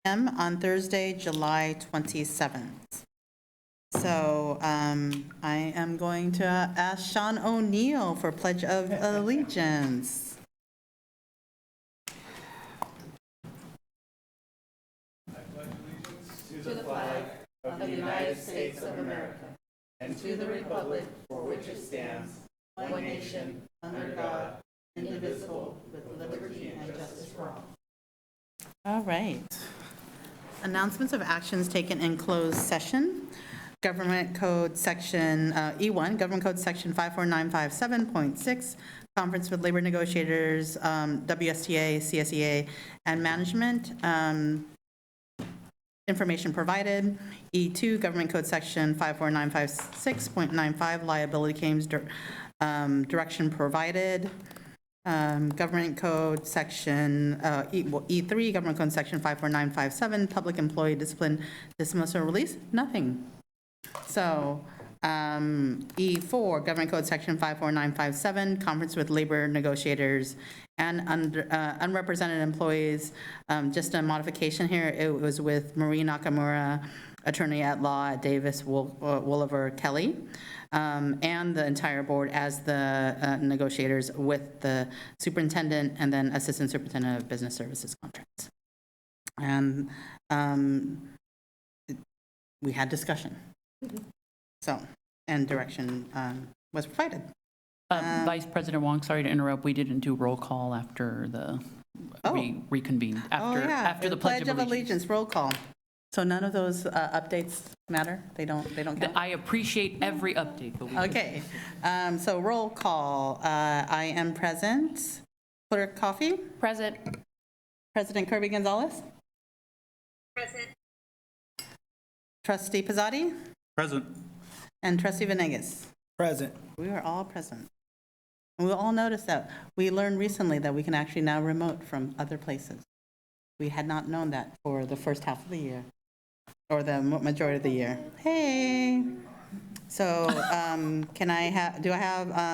p.m. on Thursday, July 27th. So I am going to ask Sean O'Neill for Pledge of Allegiance. All right. Announcements of actions taken in closed session. Government Code Section E1, Government Code Section 54957.6, conference with labor negotiators, WSTA, CSEA, and management. Information provided. E2, Government Code Section 54956.95, liability claims, direction provided. Government Code Section E3, Government Code Section 54957, public employee discipline, dismissal, release, nothing. So E4, Government Code Section 54957, conference with labor negotiators and unrepresented employees. Just a modification here, it was with Marie Nakamura, attorney at law at Davis Wolliver Kelly, and the entire board as the negotiators with the superintendent and then assistant superintendent of business services contracts. And we had discussion. So, and direction was provided. Vice President Wong, sorry to interrupt. We didn't do roll call after the we reconvened after the Pledge of Allegiance. Roll call. So none of those updates matter. They don't count. I appreciate every update. But Okay. So roll call. I am present. Clerk Coffey. Present. President Kirby Gonzalez. Present. Trustee Pizzotti. Present. And Trustee Venegas. Present. We are all present. And we'll all notice that. We learned recently that we can actually now remote from other places. We had not known that for the first half of the year, or the majority of the year. Hey. So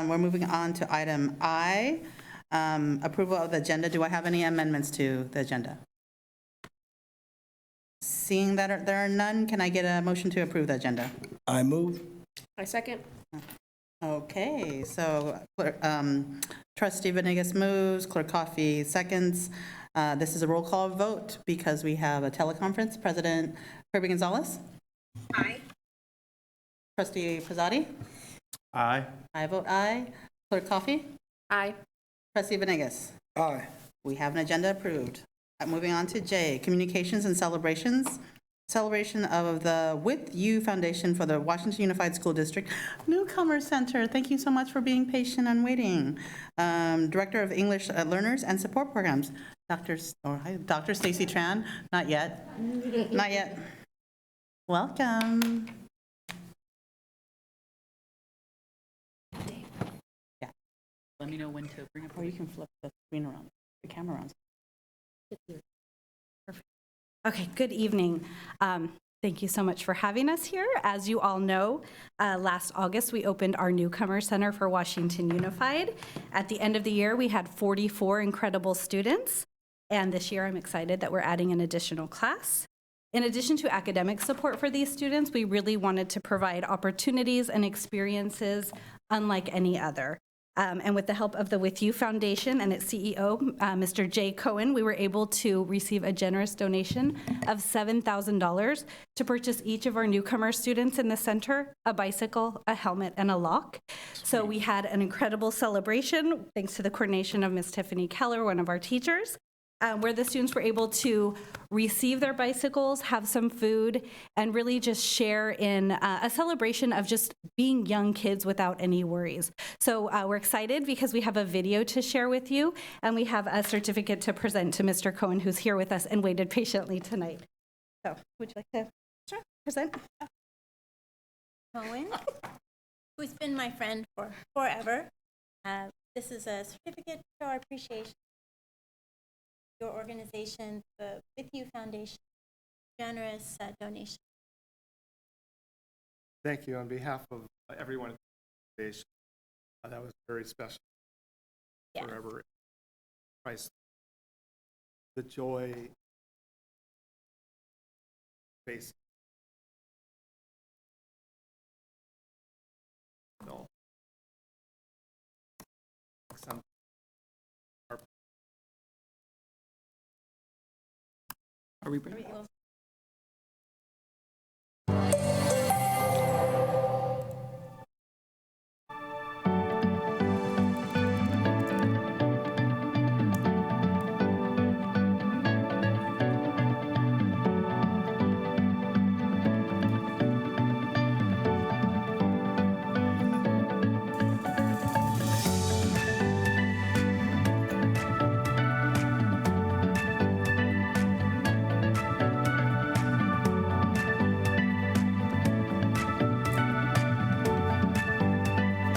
we're moving on to item I, approval of the agenda. Do I have any amendments to the agenda? Seeing that there are none, can I get a motion to approve the agenda? I move. I second. Okay, so Trustee Venegas moves, Clerk Coffey seconds. This is a roll call vote because we have a teleconference. President Kirby Gonzalez? Aye. Trustee Pizzotti? Aye. I vote aye. Clerk Coffey? Aye. Trustee Venegas? Aye. We have an agenda approved. Moving on to J, communications and celebrations. Celebration of the With You Foundation for the Washington Unified School District Newcomer Center. Thank you so much for being patient and waiting. Director of English Learners and Support Programs, Dr. Stacy Tran. Not yet. Not yet. Welcome. Yeah. Let me know when to bring up. Or you can flip the screen around, the camera around. Perfect. Okay, good evening. Thank you so much for having us here. As you all know, last August we opened our Newcomer Center for Washington Unified. At the end of the year, we had 44 incredible students, and this year I'm excited that we're adding an additional class. In addition to academic support for these students, we really wanted to provide opportunities and experiences unlike any other. And with the help of the With You Foundation and its CEO, Mr. Jay Cohen, we were able to receive a generous donation of $7,000 to purchase each of our newcomer students in the center a bicycle, a helmet, and a lock. So we had an incredible celebration, thanks to the coordination of Ms. Tiffany Keller, one of our teachers, where the students were able to receive their bicycles, have some food, and really just share in a celebration of just being young kids without any worries. So we're excited because we have a video to share with you, and we have a certificate to present to Mr. Cohen, who's here with us and waited patiently tonight. So would you like to present? Cohen, who's been my friend for forever. This is a certificate to show our appreciation. Your organization, the With You Foundation, generous donation. Thank you on behalf of everyone at the foundation. That was very special. Yeah. Forever. Christ. The joy base. No. Some Are we ready?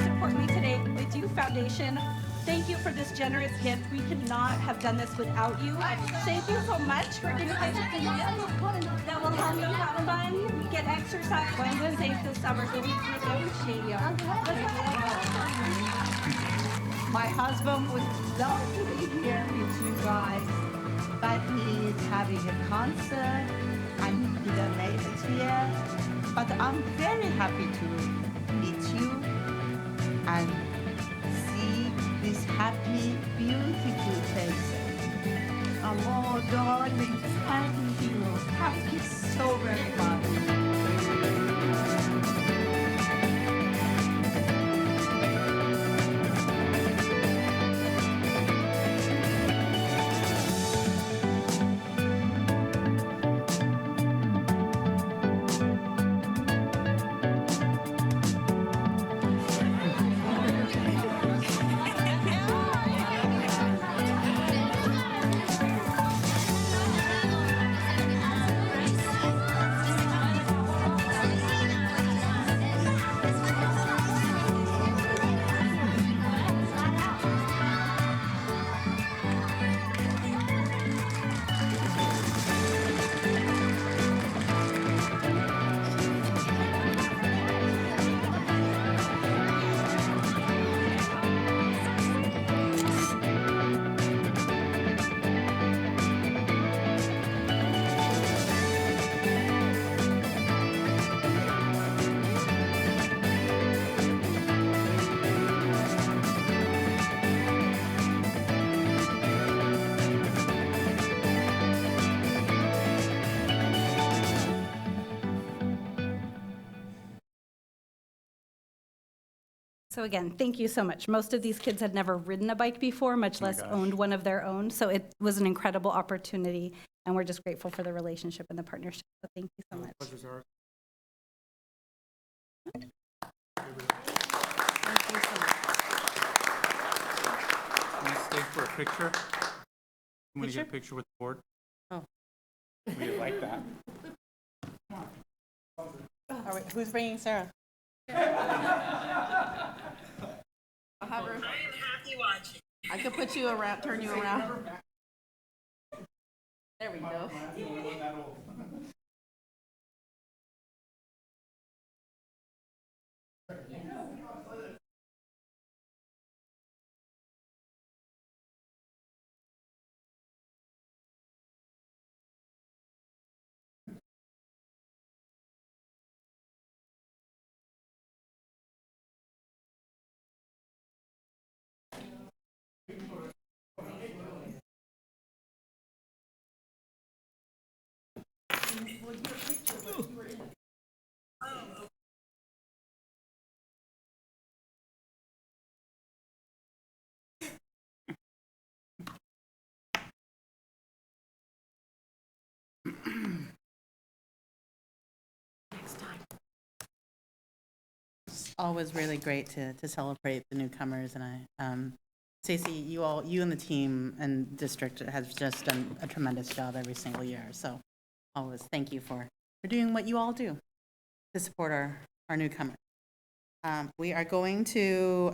Support me today with you Foundation. Thank you for this generous gift. We could not have done this without you. Thank you so much for giving us a gift that will help you have fun, get exercise, and safe this summer. So we really appreciate you. My husband would love to be here with you guys, but he is having a concert and he couldn't make it here. But I'm very happy to meet you and see these happy, beautiful faces. Oh, darling, thank you. Thank you so very much. So again, thank you so much. Most of these kids had never ridden a bike before, much less owned one of their own. So it was an incredible opportunity, and we're just grateful for the relationship and the partnership. So thank you so much. pleasure's ours. Can you stay for a picture? You want to get a picture with the board? Oh. We like that. Who's bringing Sarah? I am happy watching. I could put you around, turn you around. There we go. Always really great to celebrate the newcomers, and Stacey, you and the team and district has just done a tremendous job every single year. So always thank you for doing what you all do to support our newcomers. We are going to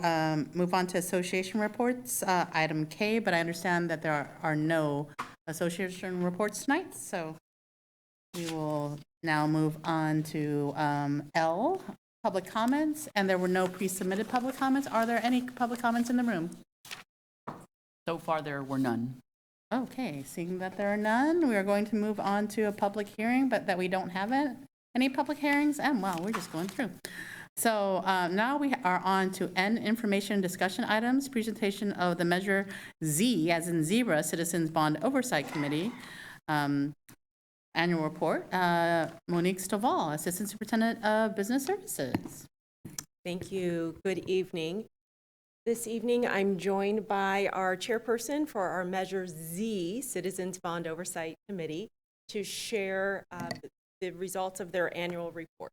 move on to association reports, item K, but I understand that there are no association reports tonight, so we will now move on to L, public comments, and there were no pre-submitted public comments. Are there any public comments in the room? So far, there were none. Okay, seeing that there are none, we are going to move on to a public hearing, but that we don't have it. Any public hearings? Wow, we're just going through. So now we are on to N, information discussion items, presentation of the Measure Z, as in Zebra, Citizens Bond Oversight Committee, annual report. Monique Stovall, Assistant Superintendent of Business Services. Thank you. Good evening. This evening, I'm joined by our chairperson for our Measure Z, Citizens Bond Oversight Committee, to share the results of their annual report.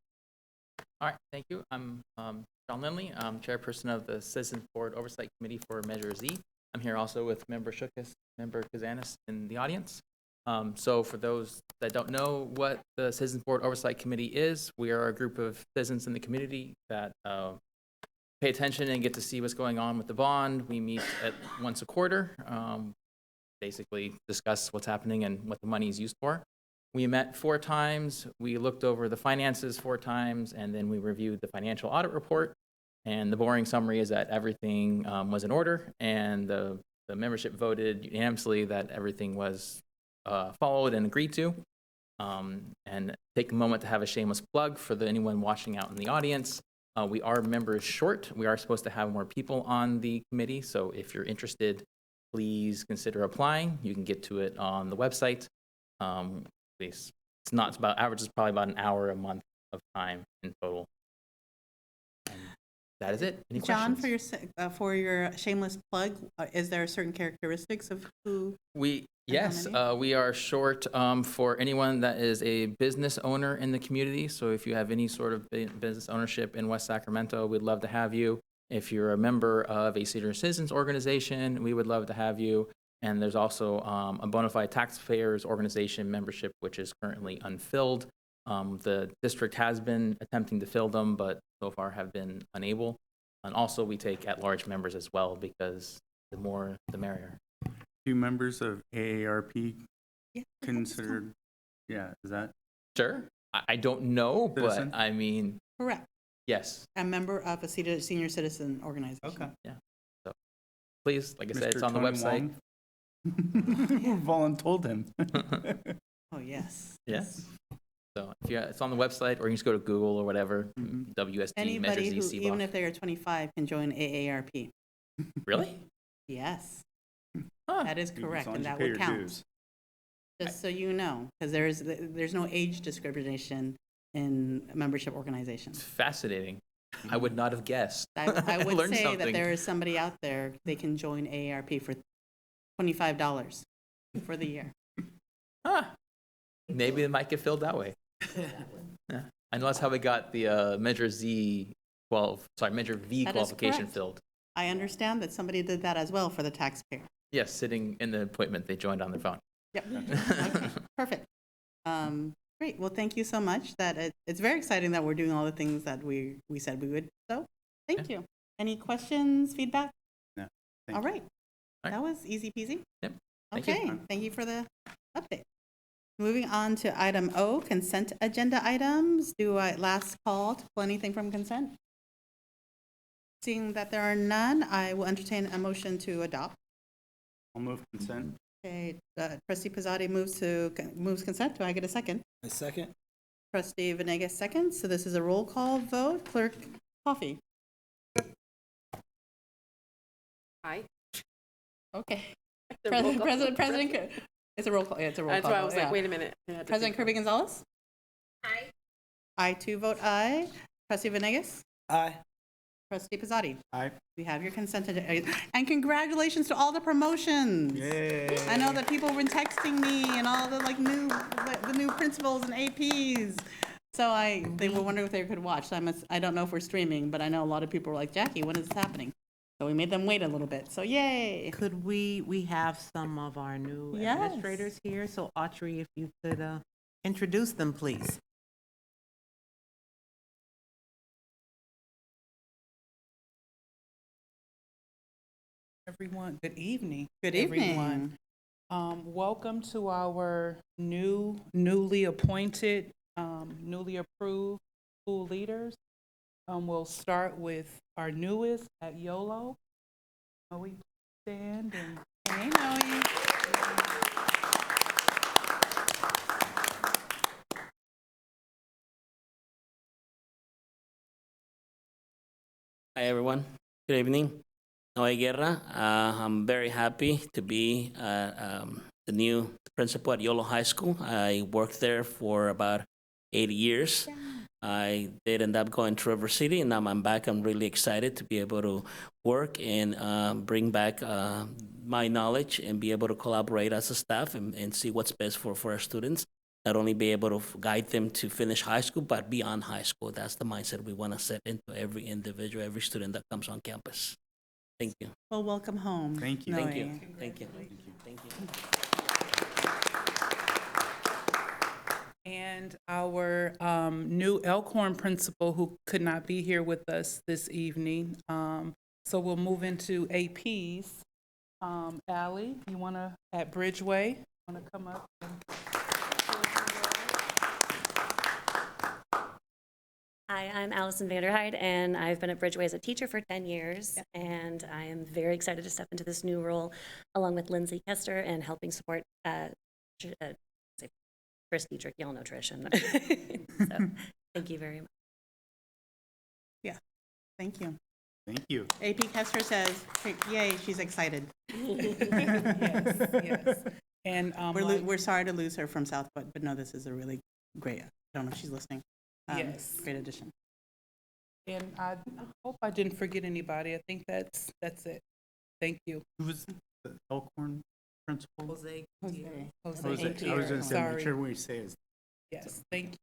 All right, thank you. I'm John Lindley. I'm chairperson of the Citizens Board Oversight Committee for Measure Z. I'm here also with Member Shukas, Member Kazanis in the audience. So for those that don't know what the Citizens Board Oversight Committee is, we are a group of citizens in the community that pay attention and get to see what's going on with the bond. We meet at once a quarter, basically discuss what's happening and what the money is used for. We met 4 times, we looked over the finances 4 times, and then we reviewed the financial audit report. And the boring summary is that everything was in order, and the membership voted unanimously that everything was followed and agreed to. And take a moment to have a shameless plug for anyone watching out in the audience. We are members short. We are supposed to have more people on the committee, so if you're interested, please consider applying. You can get to it on the website. It's not, it's about, average is probably about an hour a month of time in total. And that is it. Any John, questions? for your shameless plug, is there certain characteristics of who? Yes, we are short for anyone that is a business owner in the community. So if you have any sort of business ownership in West Sacramento, we'd love to have you. If you're a member of a senior citizens organization, we would love to have you. And there's also a bona fide taxpayers organization membership, which is currently unfilled. The district has been attempting to fill them, but so far have been unable. And also we take at-large members as well, because the more, the merrier. Do members of AARP considered, is that? Sure. I don't know, Citizen? but I mean, Correct. yes. A member of a senior citizen organization. Okay. Yeah. So please, like I said, Mr. it's on the Tony website. Wong? Voluntold him. Oh, yes. Yes. So if it's on the website, or you can just go to Google or whatever, WSD Anybody Measure who, Z even CBOF. if they are 25, can join AARP. Really? Yes, Huh. that is As correct, long and as you that pay would your count. dues. Just so you know, because there's no age discrimination in membership organizations. It's fascinating. I would not have guessed. I would learned say that something. there is somebody out there, they can join AARP for $25 for the year. Huh. Maybe it might get filled that way. Yeah. I know that's how we got the Measure V That is qualification correct. filled. I understand that somebody did that as well for the taxpayer. Yes, sitting in the appointment, they joined on their phone. Yep. Okay, perfect. Great. Well, thank you so much. It's very exciting that we're doing all the things that we said we would. So, thank you. Any questions, feedback? No. All right. All right. That was easy peasy. Yep. Thank you. Okay. Thank you for the update. Moving on to item O, consent agenda items. Last call to pull anything from consent? Seeing that there are none, I will entertain a motion to adopt. I'll move consent. Okay, Trustee Pizzotti moves consent. Do I get a second? A second? Trustee Venegas seconds. So this is a roll call vote. Clerk Coffey. Aye. Okay. The roll call. President, it's a roll call. Yeah, it's a roll call. That's why I was vote, like, yeah. wait a minute. I had to President think. Kirby Gonzalez. Aye. I too vote aye. Trustee Venegas. Aye. Trustee Pizzotti. Aye. We have your consent agenda. And congratulations to all the promotions. Yay. I know that people have been texting me and all the the new principals and APs. So they were wondering if they could watch. So I don't know if we're streaming, but I know a lot of people were like, Jackie, when is this happening? So we made them wait a little bit. So yay. Could we have some of our new Yes. administrators here? So Autrey, if you could introduce them, please. Everyone, good evening. Good evening. Everyone. Welcome to our newly appointed, newly approved school leaders. We'll start with our newest at YOLO. We stand and Hey, Noe. everyone. Good evening. Noé Guerra. I'm very happy to be the new principal at Yolo High School. I worked there for about 8 years. I did end up going to River City, and now I'm back. I'm really excited to be able to work and bring back my knowledge and be able to collaborate as a staff and see what's best for our students. Not only be able to guide them to finish high school, but beyond high school. That's the mindset we want to set into every individual, every student that comes on campus. Thank you. Well, welcome home. Thank you. Thank you. Noé. Thank you. Thank you. And our new Elkhorn principal, who could not be here with us this evening. So we'll move into APs. Allie, you want to, at Bridgeway, want to come up? Hi, I'm Allison Vanderhyde, and I've been at Bridgeway as a teacher for 10 years, and I am very excited to step into this new role along with Lindsay Kester and helping support Chris Dietrich. Y'all know Trish. So thank you very much. Yeah, thank you. Thank you. AP Kester says, yay, she's excited. Yes. And we're sorry to lose her from Southwood, but no, this is a really great, I don't know if she's listening. Yes. Great addition. And I hope I didn't forget anybody. I think that's it. Thank you. Who was the Elkhorn principal? Jose. I was going to say, make sure we say his. Yes, thank you.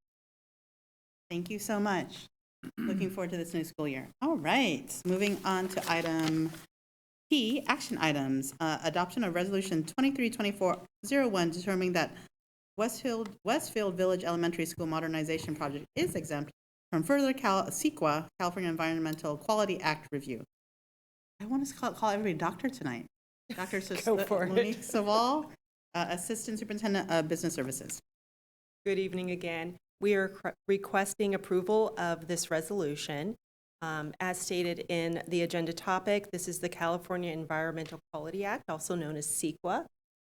Thank you so much. Looking forward to this new school year. All right, moving on to item P, action items. Adoption of Resolution 232401, determining that Westfield Village Elementary School Modernization Project is exempt from further CEQA, California Environmental Quality Act review. I want to call everybody doctor tonight. Dr. Monique Saval, Assistant Superintendent of Business Services. Good evening again. We are requesting approval of this resolution. As stated in the agenda topic, this is the California Environmental Quality Act, also known as CEQA.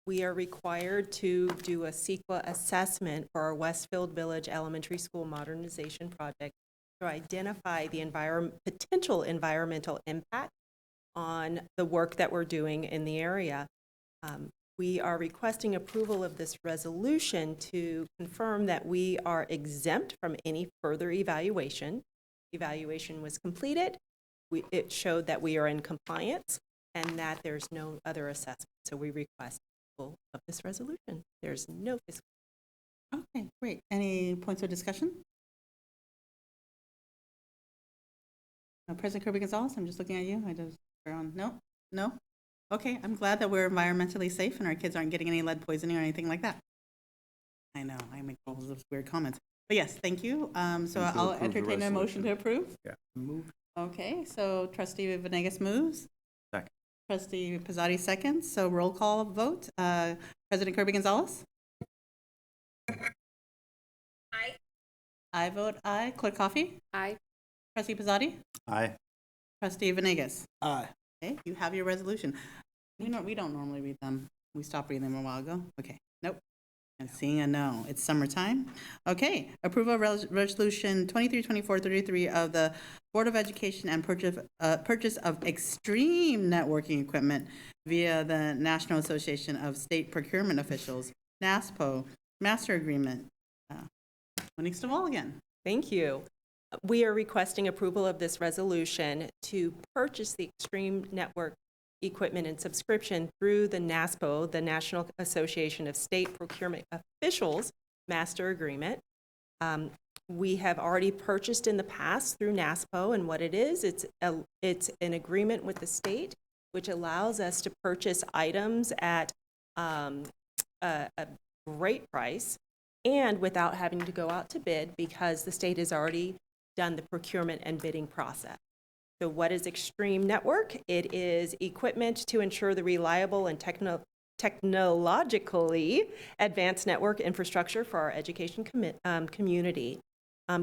We are required to do a CEQA assessment for our Westfield Village Elementary School Modernization Project to identify the potential environmental impact on the work that we're doing in the area. We are requesting approval of this resolution to confirm that we are exempt from any further evaluation. Evaluation was completed. It showed that we are in compliance and that there's no other assessment. So we request approval of this resolution. There's no fiscal. Okay, great. Any points of discussion? President Kirby-Gonzalez, I'm just looking at you. No? Okay, I'm glad that we're environmentally safe and our kids aren't getting any lead poisoning or anything like that. I know, I make all those weird comments. But yes, thank you. So I'll entertain a motion to approve. Yeah. Move. Okay, so Trustee Venegas moves. Second. Trustee Pizzotti seconds. So roll call vote. President Kirby-Gonzalez? Aye. I vote aye. Clerk Coffey? Aye. Trustee Pizzotti? Aye. Trustee Venegas? Aye. Okay, you have your resolution. We don't normally read them. We stopped reading them a while ago. Okay, nope. And seeing a no, it's summertime. Okay, approval of resolution 232433 of the Board of Education and purchase of extreme networking equipment via the National Association of State Procurement Officials, NASPO, master agreement. Monique Staval again. Thank you. We are requesting approval of this resolution to purchase the Extreme Network equipment and subscription through the NASPO, the National Association of State Procurement Officials master agreement. We have already purchased in the past through NASPO, and what it is, it's an agreement with the state which allows us to purchase items at a great price and without having to go out to bid because the state has already done the procurement and bidding process. So what is Extreme Network? It is equipment to ensure the reliable and technologically advanced network infrastructure for our education community.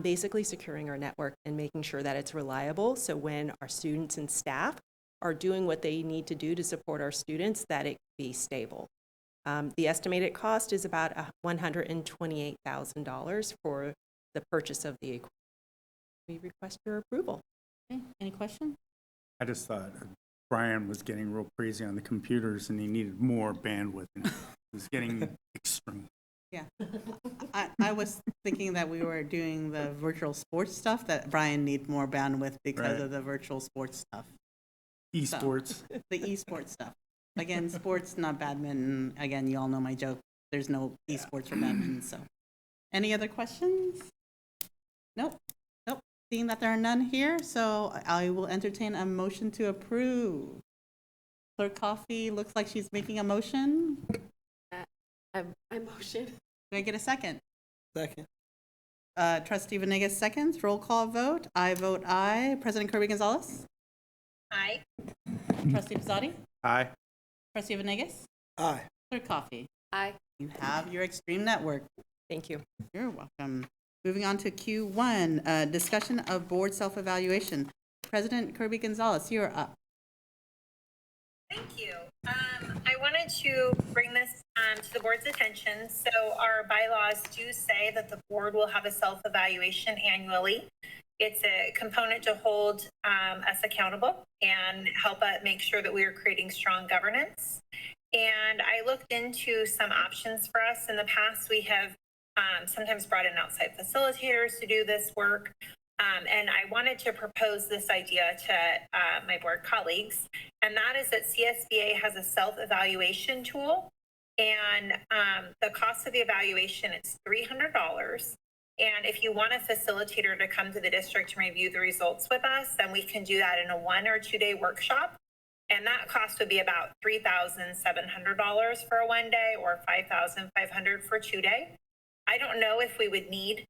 Basically securing our network and making sure that it's reliable. So when our students and staff are doing what they need to do to support our students, that it be stable. The estimated cost is about $128,000 for the purchase of the equipment. We request your approval. Okay, any question? I just thought Brian was getting real crazy on the computers and he needed more bandwidth. And it was getting extreme. Yeah. I was thinking that we were doing the virtual sports stuff, that Brian need more bandwidth because Right. of the virtual sports stuff. Esports. So, the esports stuff. Again, sports, not badminton. Again, you all know my joke. There's no esports for badminton, so. Any other questions? Nope. Nope. Seeing that there are none here, so I will entertain a motion to approve. Clerk Coffee looks like she's making a motion. I motion. Do I get a second? Second. Trustee Venegas seconds. Roll call vote. I vote aye. President Kirby Gonzalez? Aye. Trustee Pizzotti? Aye. Trustee Venegas? Aye. Clerk Coffee? Aye. You have your Extreme Network. Thank you. You're welcome. Moving on to Q1, discussion of board self-evaluation. President Kirby Gonzalez, you're up. Thank you. I wanted to bring this to the board's attention. So our bylaws do say that the board will have a self-evaluation annually. It's a component to hold us accountable and help make sure that we are creating strong governance. And I looked into some options for us. In the past, we have sometimes brought in outside facilitators to do this work. And I wanted to propose this idea to my board colleagues, and that is that CSBA has a self-evaluation tool, and the cost of the evaluation is $300. And if you want a facilitator to come to the district and review the results with us, then we can do that in a 1 or 2 day workshop. And that cost would be about $3,700 for a 1 day or $5,500 for 2 day. I don't know if we would need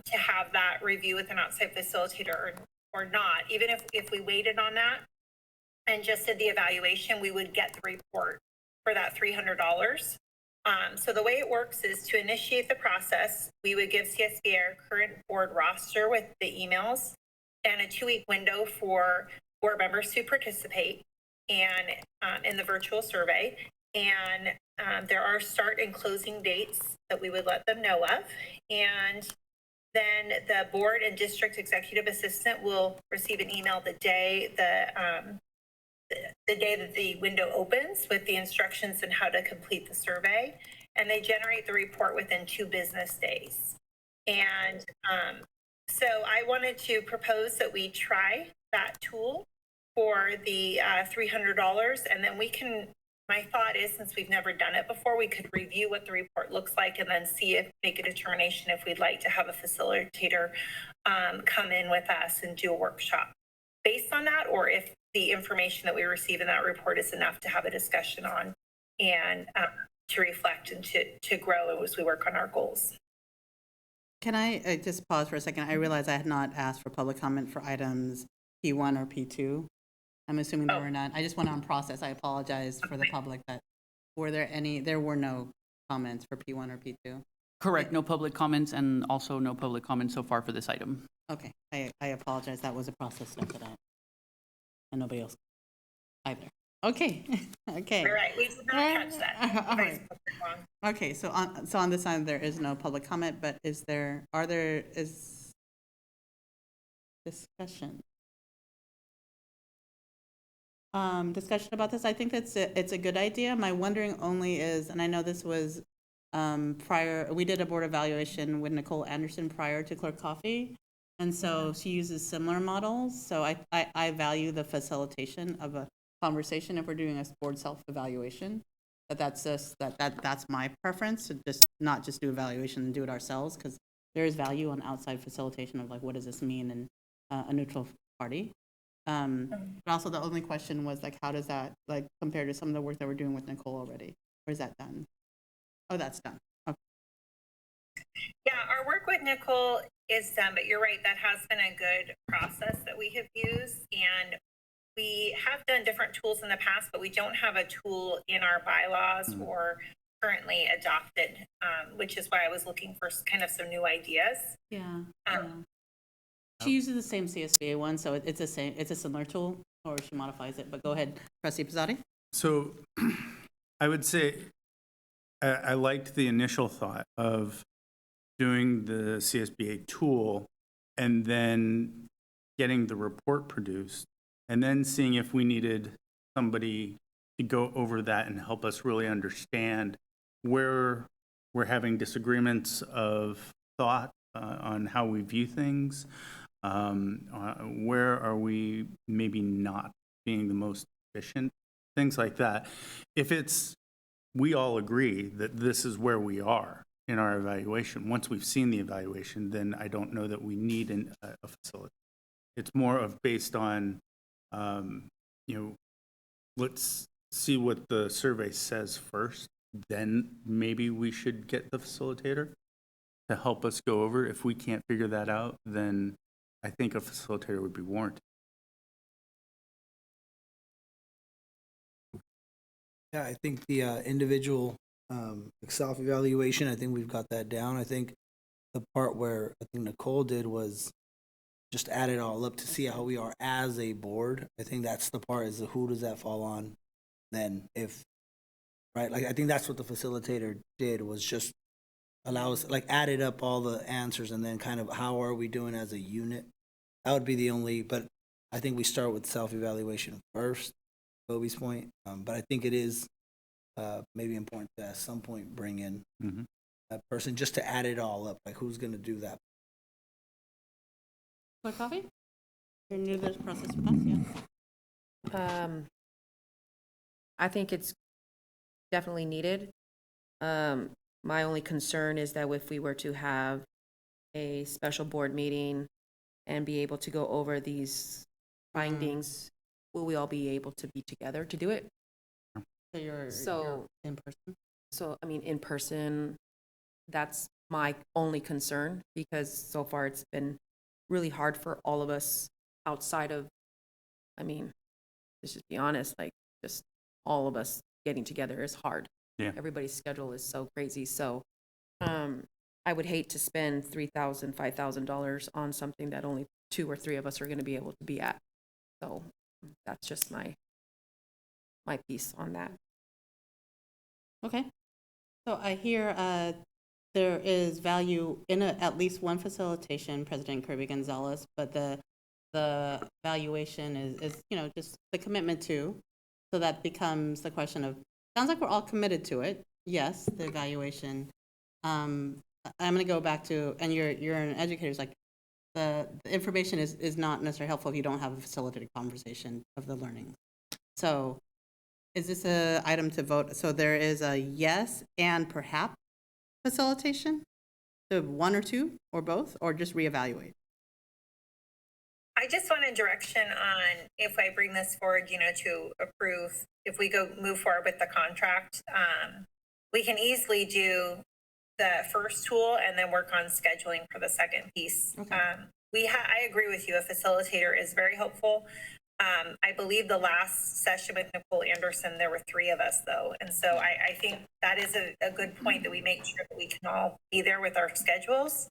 to have that review with an outside facilitator or not. Even if we waited on that and just did the evaluation, we would get the report for that $300. So the way it works is to initiate the process, we would give CSBA our current board roster with the emails and a 2-week window for board members to participate and in the virtual survey. And there are start and closing dates that we would let them know of. And then the board and district executive assistant will receive an email the day that the window opens with the instructions on how to complete the survey. And they generate the report within 2 business days. And so I wanted to propose that we try that tool for the $300, and then we can, my thought is, since we've never done it before, we could review what the report looks like and then make a determination if we'd like to have a facilitator come in with us and do a workshop based on that, or if the information that we receive in that report is enough to have a discussion on and to reflect and to grow as we work on our goals. Can I just pause for a second? I realize I had not asked for public comment for items P1 or P2. I'm assuming there were none. I just went on process. I apologize for the public, but there were no comments for P1 or P2? Correct, no public comments, and also no public comments so far for this item. Okay, I apologize. That was a process step that and nobody else either. Okay, okay. All right, we did not catch that. All right. Okay, so on this side, there is no public comment, but is discussion? Discussion about this? I think it's a good idea. My wondering only is, and I know this was prior, we did a board evaluation with Nicole Anderson prior to Clerk Coffee, and so she uses similar models. So I value the facilitation of a conversation if we're doing a board self-evaluation. That's my preference, to not just do evaluation and do it ourselves, because there is value on outside facilitation of like, what does this mean in a neutral party. But also the only question was like, how does that like compare to some of the work that we're doing with Nicole already? Or is that done? Oh, that's done. Okay. Yeah, our work with Nicole is done, but you're right, that has been a good process that we have used. And we have done different tools in the past, but we don't have a tool in our bylaws or currently adopted, which is why I was looking for kind of some new ideas. Yeah. She uses the same CSBA one, so it's a similar tool, or she modifies it. But go ahead, Trustee Pizzotti. So I would say I liked the initial thought of doing the CSBA tool and then getting the report produced and then seeing if we needed somebody to go over that and help us really understand where we're having disagreements of thought on how we view things. Where are we maybe not being the most efficient? Things like that. If we all agree that this is where we are in our evaluation, once we've seen the evaluation, then I don't know that we need a facility. It's more of based on, let's see what the survey says first, then maybe we should get the facilitator to help us go over. If we can't figure that out, then I think a facilitator would be warranted. Yeah, I think the individual self-evaluation, I think we've got that down. I think the part where I think Nicole did was just add it all up to see how we are as a board. I think that's the part, is who does that fall on then, if, right? Like, I think that's what the facilitator did, was just allow us, like, added up all the answers and then kind of how are we doing as a unit. That would be the only, but I think we start with self-evaluation first, Kobe's point. But I think it is maybe important to at some point bring in that person just to add it all up, like who's going to do that. Clerk Coffey? You're new to this process with us, yeah. I think it's definitely needed. My only concern is that if we were to have a special board meeting and be able to go over these findings, will we all be able to be together to do it? So you're in person? So, I mean, in person, that's my only concern, because so far it's been really hard for all of us outside of, I mean, let's just be honest, like, just all of us getting together is hard. Yeah. Everybody's schedule is so crazy. So I would hate to spend $3,000, $5,000 on something that only 2 or 3 of us are going to be able to be at. So that's just my piece on that. Okay. So I hear there is value in at least one facilitation, President Kirby Gonzalez, but the valuation is just the commitment to. So that becomes the question of, sounds like we're all committed to it. Yes, the evaluation. I'm going to go back to, and you're an educator, it's like the information is not necessarily helpful if you don't have a facilitated conversation of the learning. So is this a item to vote? So there is a yes and perhaps facilitation? So 1 or 2 or both, or just reevaluate? I just wanted direction on if I bring this forward, to approve, if we move forward with the contract, we can easily do the first tool and then work on scheduling for the second piece. Okay. I agree with you. A facilitator is very helpful. I believe the last session with Nicole Anderson, there were 3 of us though. And so I think that is a good point, that we make sure that we can all be there with our schedules.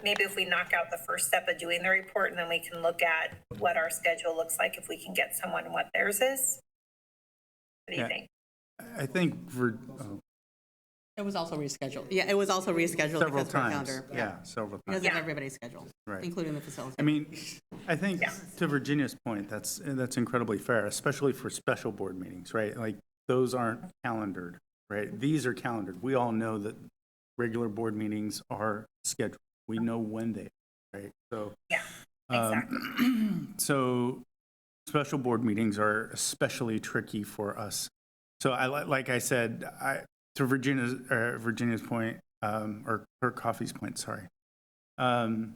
Maybe if we knock out the first step of doing the report, and then we can look at what our schedule looks like if we can get someone and what theirs is. What do you think? I think It was also rescheduled. Yeah, it was also rescheduled several because of our times. calendar. Yeah, several times. Because of everybody's schedule, Right. including the facility. I mean, I think to Virginia's point, that's incredibly fair, especially for special board meetings, right? Like, those aren't calendared, right? These are calendared. We all know that regular board meetings are scheduled. We know when they are, right? So, yeah, exactly. So special board meetings are especially tricky for us. So like I said, to Virginia's point, or Clerk Coffey's point, sorry. I'm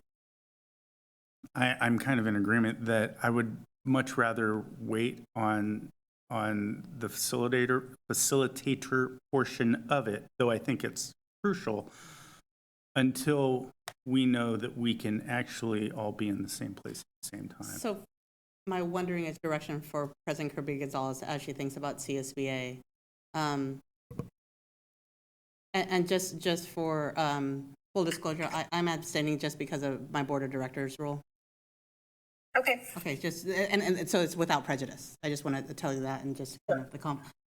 kind of in agreement that I would much rather wait on the facilitator portion of it, though I think it's crucial, until we know that we can actually all be in the same place at the same time. So my wondering is direction for President Kirby Gonzalez as she thinks about CSBA. And just for full disclosure, I'm abstaining just because of my board of directors rule. Okay. Okay, just, and so it's without prejudice. I just want to tell you that, and just kind of the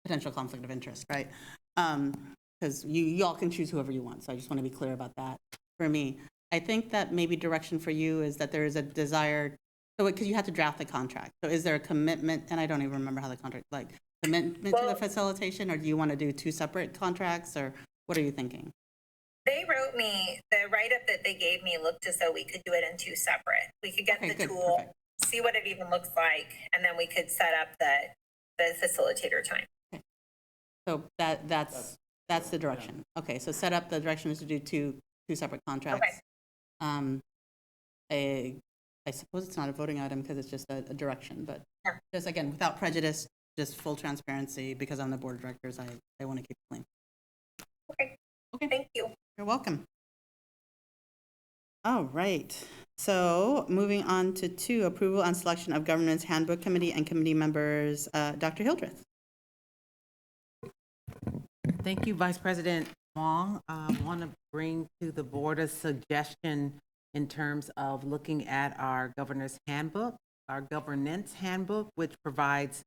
potential conflict of interest, right? Because you all can choose whoever you want, so I just want to be clear about that for me. I think that maybe direction for you is that there is a desire So, because you have to draft the contract. So is there a commitment, and I don't even remember how the contract, like, commitment to the facilitation, or do you want to do two separate contracts, or what are you thinking? They wrote me, the write-up that they gave me looked as though we could do it in two separate. We could get the tool, see what it even looks like, and then we could set up the facilitator time. So that's the direction. Okay, so set up the direction is to do two separate contracts. Okay. I suppose it's not a voting item because it's just a direction, but just again, without prejudice, just full transparency, because I'm the board of directors, I want to keep it clean. Okay. Okay. Thank you. You're welcome. All right. So moving on to 2, approval and selection of governance handbook committee and committee members. Dr. Hildreth. Thank you, Vice President Wong. I want to bring to the board a suggestion in terms of looking at our governance handbook, which provides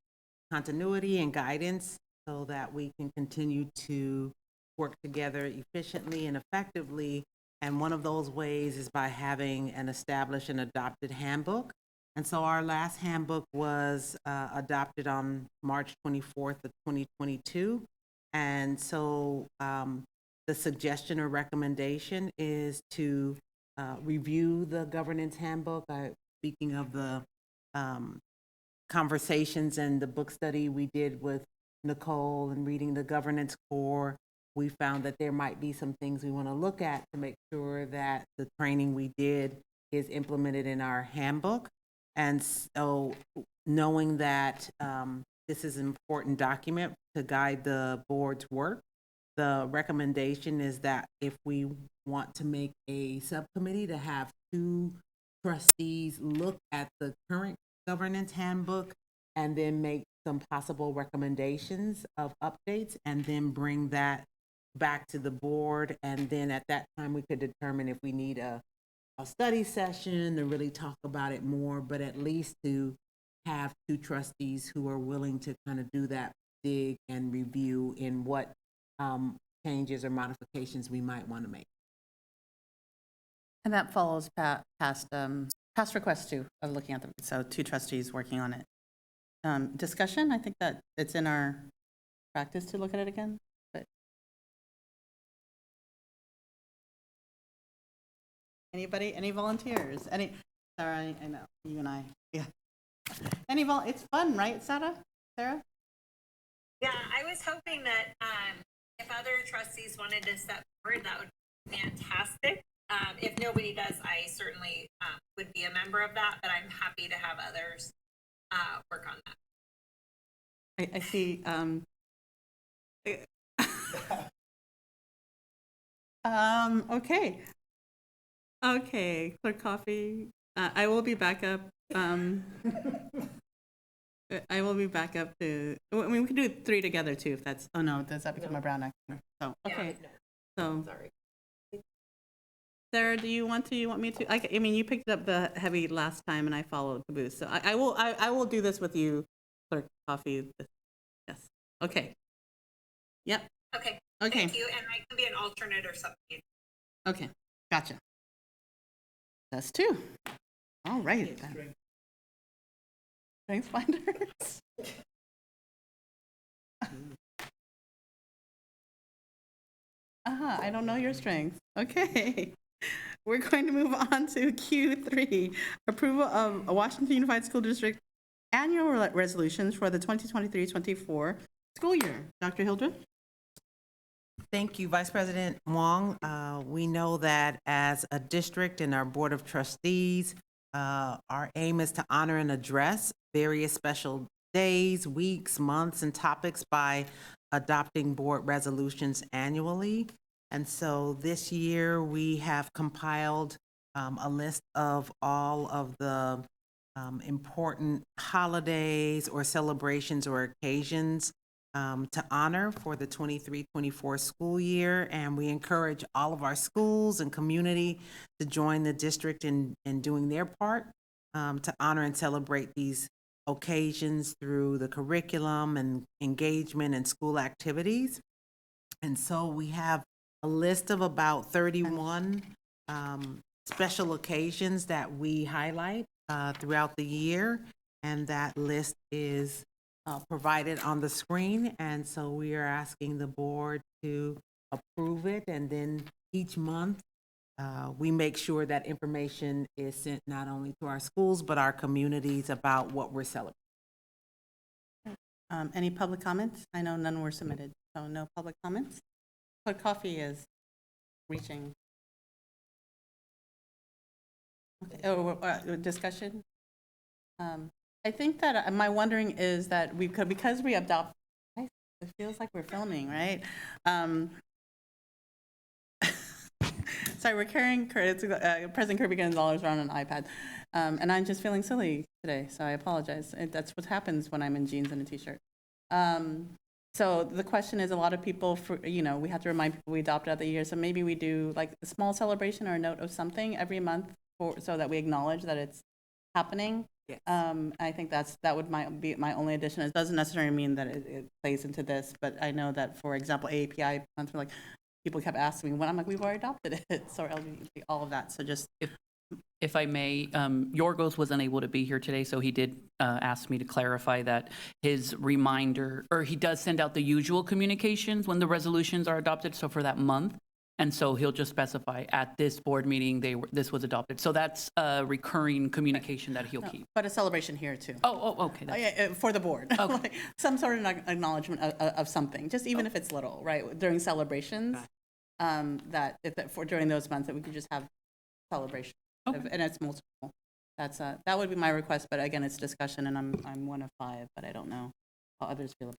continuity and guidance so that we can continue to work together efficiently and effectively. And one of those ways is by having an established and adopted handbook. And so our last handbook was adopted on March 24th of 2022. And so the suggestion or recommendation is to review the governance handbook. Speaking of the conversations and the book study we did with Nicole and reading the governance core, we found that there might be some things we want to look at to make sure that the training we did is implemented in our handbook. And so knowing that this is an important document to guide the board's work, the recommendation is that if we want to make a subcommittee, to have 2 trustees look at the current governance handbook and then make some possible recommendations of updates, and then bring that back to the board. And then at that time, we could determine if we need a study session to really talk about it more, but at least to have 2 trustees who are willing to kind of do that dig and review in what changes or modifications we might want to make. And that follows past requests too, of looking at them. So 2 trustees working on it. Discussion, I think that it's in our practice to look at it again, but. Anybody, any volunteers? Sarah, I know, you and I, yeah. It's fun, right, Sarah? Yeah, I was hoping that if other trustees wanted to step forward, that would be fantastic. If nobody does, I certainly would be a member of that, but I'm happy to have others work on that. I see. Okay, Clerk Coffee. I will be back up. I will be back up to. I mean, we can do 3 together too, if that's. Oh no, does that become a brown act? So okay. So. Sorry. Sarah, do you want me to? I mean, you picked up the heavy last time, and I followed the booth. So I will do this with you, Clerk Coffee. Yes. Okay. Yep. Okay. Okay. Thank you, and I can be an alternate or something. Okay. Gotcha. That's 2. All right. Strength finders. I don't know your strengths. Okay. We're going to move on to Q3, approval of Washington Unified School District annual resolutions for the 2023-24 school year. Dr. Hildreth? Thank you, Vice President Wong. We know that as a district and our Board of Trustees, our aim is to honor and address various special days, weeks, months, and topics by adopting board resolutions annually. And so this year we have compiled a list of all of the important holidays or celebrations or occasions to honor for the 23-24 school year. And we encourage all of our schools and community to join the district in doing their part to honor and celebrate these occasions through the curriculum and engagement and school activities. And so we have a list of about 31 special occasions that we highlight throughout the year, and that list is provided on the screen. And so we are asking the board to approve it, and then each month we make sure that information is sent not only to our schools but our communities about what we're celebrating. Any public comments? I know none were submitted, so no public comments. Clerk Coffee is reaching. Okay. Discussion? I think that my wondering is that we could, because we adopt, it feels like we're filming, right? Sorry, we're carrying President Kirby Gonzalez around an iPad, and I'm just feeling silly today, so I apologize. That's what happens when I'm in jeans and a t-shirt. So the question is, a lot of people, we have to remind people we adopted out the year, so maybe we do like a small celebration or a note of something every month so that we acknowledge that it's happening. Yes. I think that would be my only addition. It doesn't necessarily mean that it plays into this, but I know that, for example, AAPI month, like, people kept asking me when, I'm like, we've already adopted it. So LGBT, all of that. So just. If I may, Yorgos was unable to be here today, so he did ask me to clarify that his reminder, or he does send out the usual communications when the resolutions are adopted, so for that month. And so he'll just specify at this board meeting, this was adopted. So that's a recurring communication that he'll keep. But a celebration here too. Okay. For the board. Okay. Like some sort of acknowledgement of something, just even if it's little, right? During celebrations, during those months that we could just have celebration. Okay. And it's multiple. That would be my request, but again, it's discussion, and I'm one of 5, but I don't know how others feel.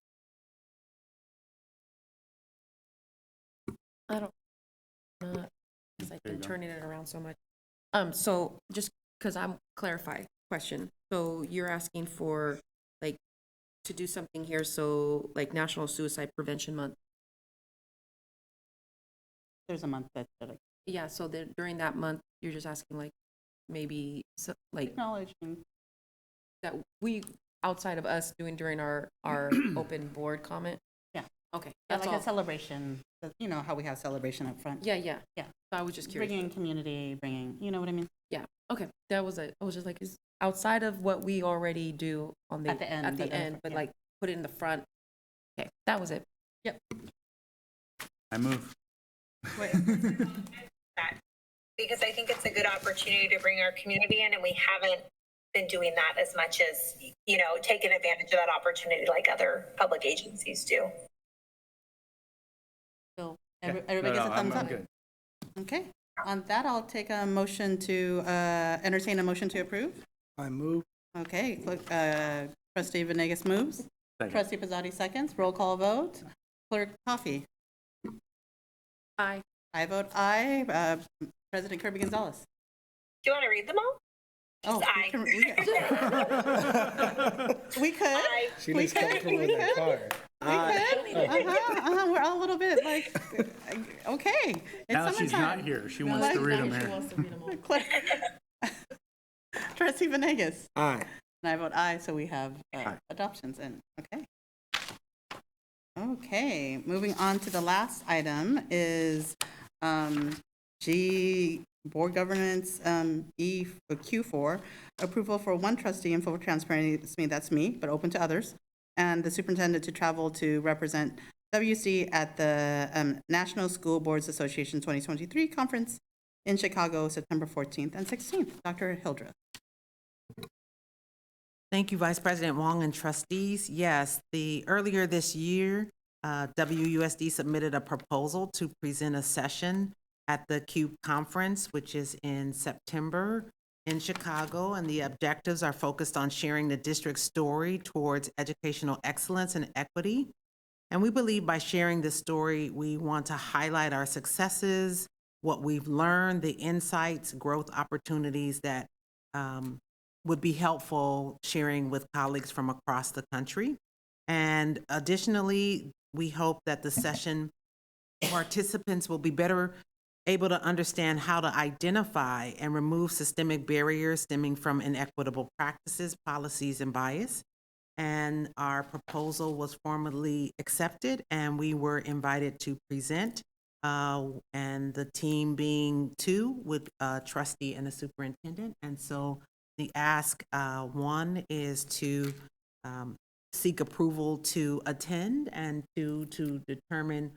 I don't, because I've been turning it around so much. So just because I'm clarify question. So you're asking for like to do something here. So like National Suicide Prevention Month. There's a month that's like. Yeah. So during that month, you're just asking like maybe like acknowledging that we, outside of us doing during our open board comment. Yeah. Okay. Yeah, That's like all. a celebration. You know how we have celebration up front. Yeah. Yeah. Yeah. So I was just curious. Bringing community, you know what I mean? Yeah. Okay. That was it. I was just like, is outside of what we already do on At the end, but yeah. like put it in the front. Okay. That was it. Yep. I move. That, because I think it's a good opportunity to bring our community in, and we haven't been doing that as much as, taking advantage of that opportunity like other public agencies do. So everybody gets a thumbs up? Good. Okay. On that, I'll take a motion to entertain a motion to approve. I move. Okay. Trustee Venegas moves. Second. Trustee Pizzotti seconds. Roll call vote. Clerk Coffee. Aye. I vote aye. President Kirby Gonzalez. Do you want to read them all? Oh, Aye. we could. Aye. She looks comfortable in that car. We're all a little bit like, okay. It's Now she's summertime. not here. She wants to read them here. Trustee Venegas. Aye. And I vote aye, so we have adoptions in. Okay. Okay, moving on to the last item is Board Governance Q4, approval for one trustee, and full transparency, that's me, but open to others, and the superintendent to travel to represent WC at the National School Boards Association 2023 conference in Chicago, September 14th and 16th. Dr. Hildreth. Thank you, Vice President Wong and trustees. Yes, earlier this year, WUSD submitted a proposal to present a session at the CUBE conference, which is in September in Chicago, and the objectives are focused on sharing the district's story towards educational excellence and equity. And we believe by sharing this story, we want to highlight our successes, what we've learned, the insights, growth opportunities that would be helpful sharing with colleagues from across the country. And additionally, we hope that the session participants will be better able to understand how to identify and remove systemic barriers stemming from inequitable practices, policies, and bias. And our proposal was formally accepted, and we were invited to present, and the team being 2 with a trustee and a superintendent. And so the ask, one is to seek approval to attend, and two, to determine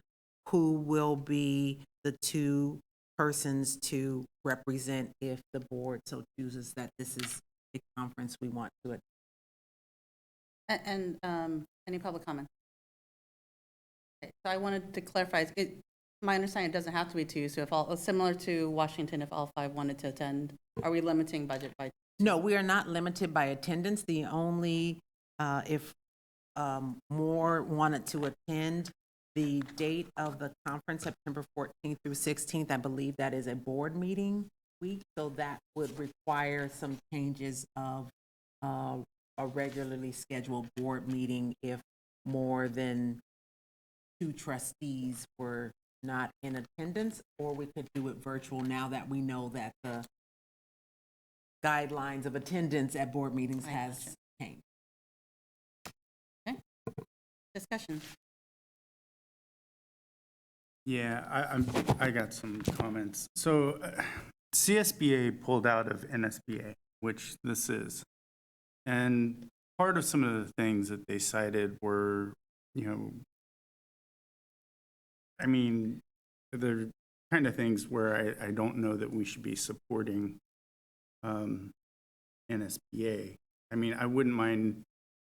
who will be the two persons to represent if the board so chooses that this is the conference we want to attend. And any public comment? Okay, so I wanted to clarify, my understanding, it doesn't have to be two, so if all, similar to Washington, if all 5 wanted to attend, are we limiting budget by? No, we are not limited by attendance. The only, if more wanted to attend, the date of the conference, September 14th through 16th, I believe that is a board meeting week, so that would require some changes of a regularly scheduled board meeting if more than 2 trustees were not in attendance, or we could do it virtual now that we know that the guidelines of attendance at board meetings has changed. Okay, discussion. Yeah, I got some comments. So CSBA pulled out of NSBA, which this is. And part of some of the things that they cited were, I mean, they're kind of things where I don't know that we should be supporting NSBA. I mean, I wouldn't mind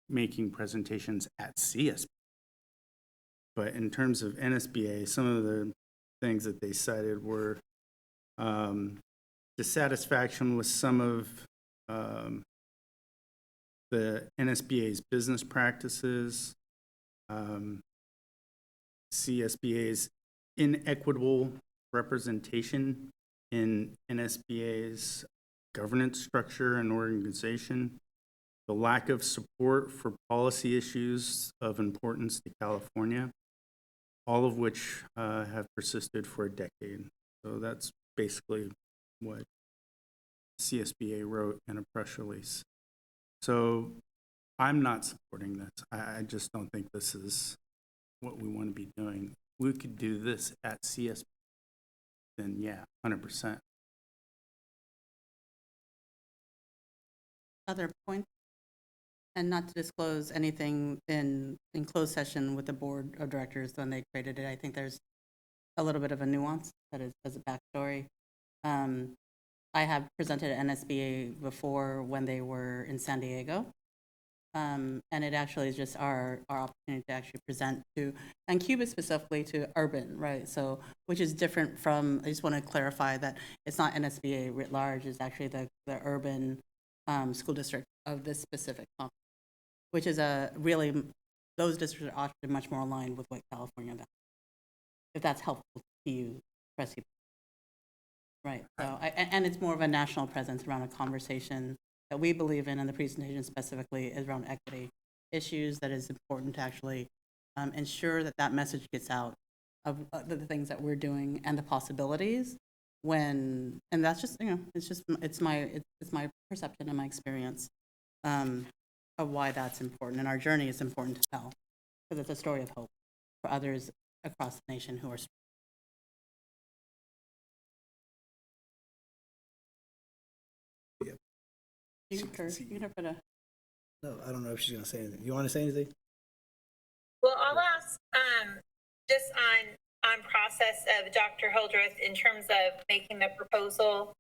making presentations at CSBA. But in terms of NSBA, some of the things that they cited were dissatisfaction with some of the NSBA's business practices, CSBA's inequitable representation in NSBA's governance structure and organization, the lack of support for policy issues of importance to California, all of which have persisted for a decade. So that's basically what CSBA wrote in a press release. So I'm not supporting this. I just don't think this is what we want to be doing. We could do this at CSBA, then yeah, 100%. Other points? And not to disclose anything in closed session with the board of directors when they created it. I think there's a little bit of a nuance that is as a backstory. I have presented at NSBA before when they were in San Diego. And it actually is just our opportunity to actually present to, and Cuba specifically, to urban, right? So, which is different from, I just want to clarify that it's not NSBA writ large, it's actually the urban school district of this specific conference, which is really, those districts are actually much more aligned with what California does. If that's helpful to you, Trustee. Right, so, and it's more of a national presence around a conversation that we believe in, and the presentation specifically is around equity issues that is important to actually ensure that that message gets out of the things that we're doing and the possibilities when, and that's just, it's my perception and my experience of why that's important. And our journey is important to tell because it's a story of hope for others across the nation who are struggling. You can put a. No, I don't know if she's gonna say anything. You want to say anything? Well, I'll ask just on process of Dr. Hildreth in terms of making the proposal.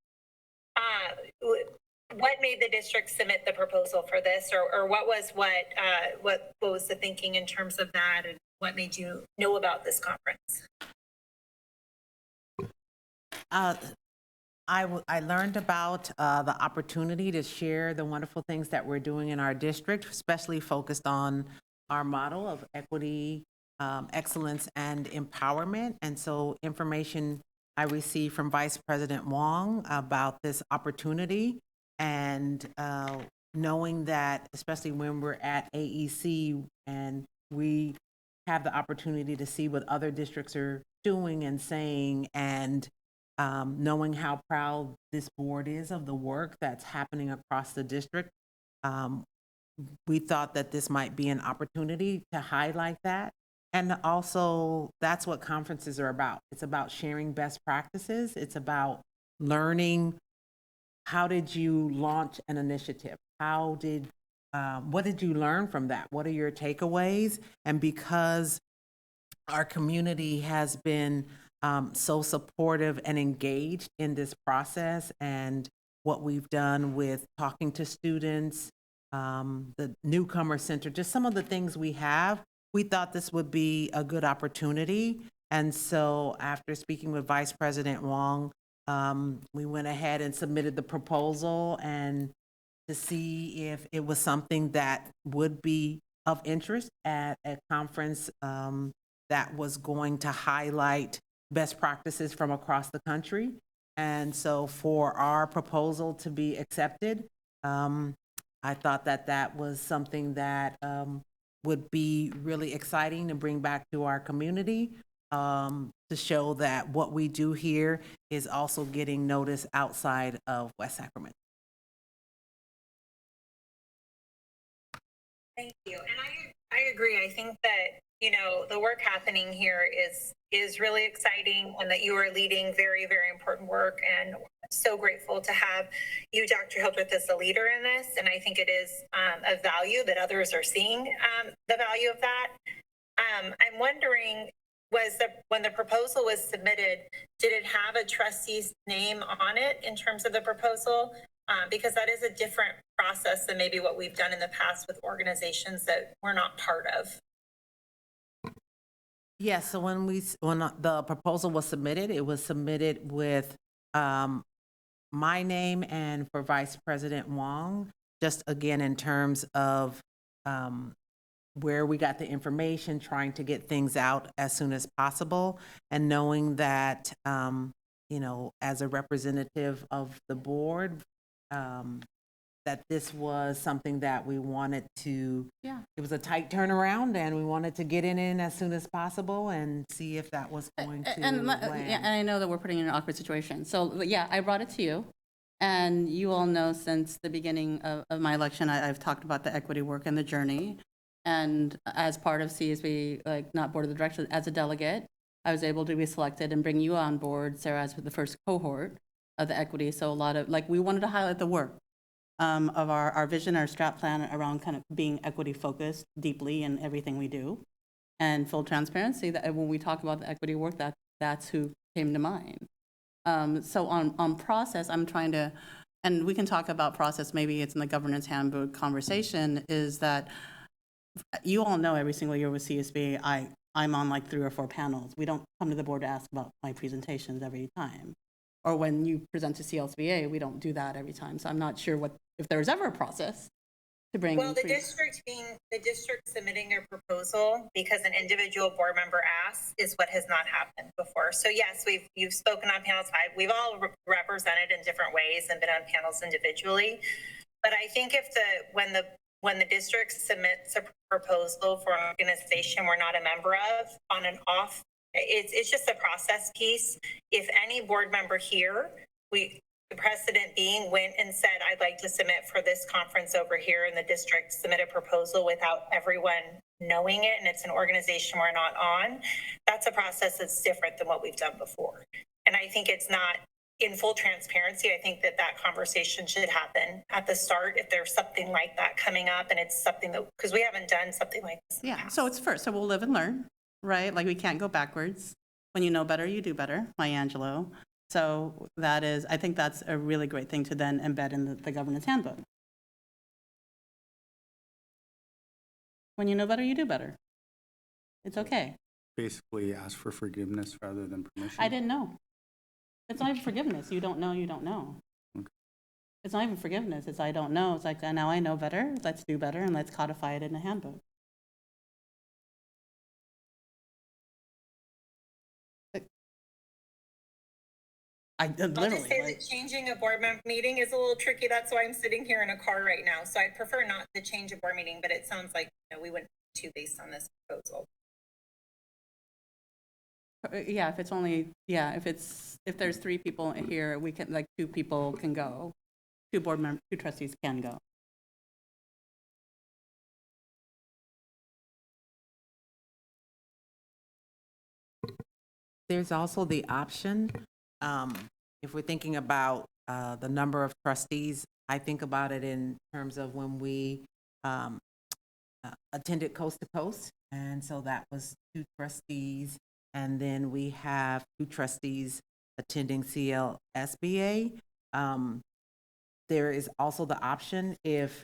What made the district submit the proposal for this, or what was the thinking in terms of that, and what made you know about this conference? I learned about the opportunity to share the wonderful things that we're doing in our district, especially focused on our model of equity, excellence, and empowerment. And so information I received from Vice President Wong about this opportunity, and knowing that, especially when we're at AEC and we have the opportunity to see what other districts are doing and saying, and knowing how proud this board is of the work that's happening across the district, we thought that this might be an opportunity to highlight that. And also, that's what conferences are about. It's about sharing best practices. It's about learning how did you launch an initiative? What did you learn from that? What are your takeaways? And because our community has been so supportive and engaged in this process, and what we've done with talking to students, the Newcomer Center, just some of the things we have, we thought this would be a good opportunity. And so after speaking with Vice President Wong, we went ahead and submitted the proposal and to see if it was something that would be of interest at a conference that was going to highlight best practices from across the country. And so for our proposal to be accepted, I thought that that was something that would be really exciting to bring back to our community, to show that what we do here is also getting notice outside of West Sacramento. Thank you. And I agree. I think that, you know, the work happening here is really exciting, and that you are leading very, very important work, and so grateful to have you, Dr. Hildreth, as the leader in this. And I think it is of value that others are seeing the value of that. I'm wondering, when the proposal was submitted, did it have a trustee's name on it in terms of the proposal? Because that is a different process than maybe what we've done in the past with organizations that we're not part of. Yes, so when the proposal was submitted, it was submitted with my name and for Vice President Wong, just again in terms of where we got the information, trying to get things out as soon as possible, and knowing that, you know, as a representative of the board, that this was something that we wanted to, it was a tight turnaround, and we wanted to get it in as soon as possible and see if that was going to And land. I know that we're putting you in an awkward situation. So, but yeah, I brought it to you. And you all know since the beginning of my election, I've talked about the equity work and the journey. And as part of CSB, like not board of the directors, as a delegate, I was able to be selected and bring you on board, Sarah, as the first cohort of the equity. So a lot of, like, we wanted to highlight the work of our vision, our strat plan around kind of being equity focused deeply in everything we do. And full transparency, that when we talk about the equity work, that's who came to mind. So on process, I'm trying to, and we can talk about process, maybe it's in the governance handbook conversation, is that you all know every single year with CSB, I'm on like 3 or 4 panels. We don't come to the board to ask about my presentations every time. Or when you present to CLSBA, we don't do that every time. So I'm not sure if there was ever a process to bring. Well, the district submitting a proposal because an individual board member asks is what has not happened before. So yes, you've spoken on panels. We've all represented in different ways and been on panels individually. But I think when the district submits a proposal for an organization we're not a member of on and off, it's just a process piece. If any board member here, the precedent being went and said, I'd like to submit for this conference over here, and the district submit a proposal without everyone knowing it, and it's an organization we're not on, that's a process that's different than what we've done before. And I think it's not in full transparency. I think that conversation should happen at the start if there's something like that coming up, and it's something that, because we haven't done something like this. Yeah, so it's first, so we'll live and learn, right? Like we can't go backwards. When you know better, you do better, Maya Angelou. So that is, I think that's a really great thing to then embed in the governance handbook. When you know better, you do better. It's okay. Basically ask for forgiveness rather than permission. I didn't know. It's not even forgiveness. You don't know, you don't know. Okay. It's not even forgiveness. It's I don't know. It's like, now I know better. Let's do better and let's codify it in a handbook. I'll just say that changing a board meeting is a little tricky. That's why I'm sitting here in a car right now. So I'd prefer not to change a board meeting, but it sounds like we went too based on this proposal. Yeah, if it's only, if there's 3 people here, we can, like 2 people can go. 2 board members, 2 trustees can go. There's also the option, if we're thinking about the number of trustees, I think about it in terms of when we attended Coast to Coast. And so that was 2 trustees. And then we have 2 trustees attending CLSBA. There is also the option if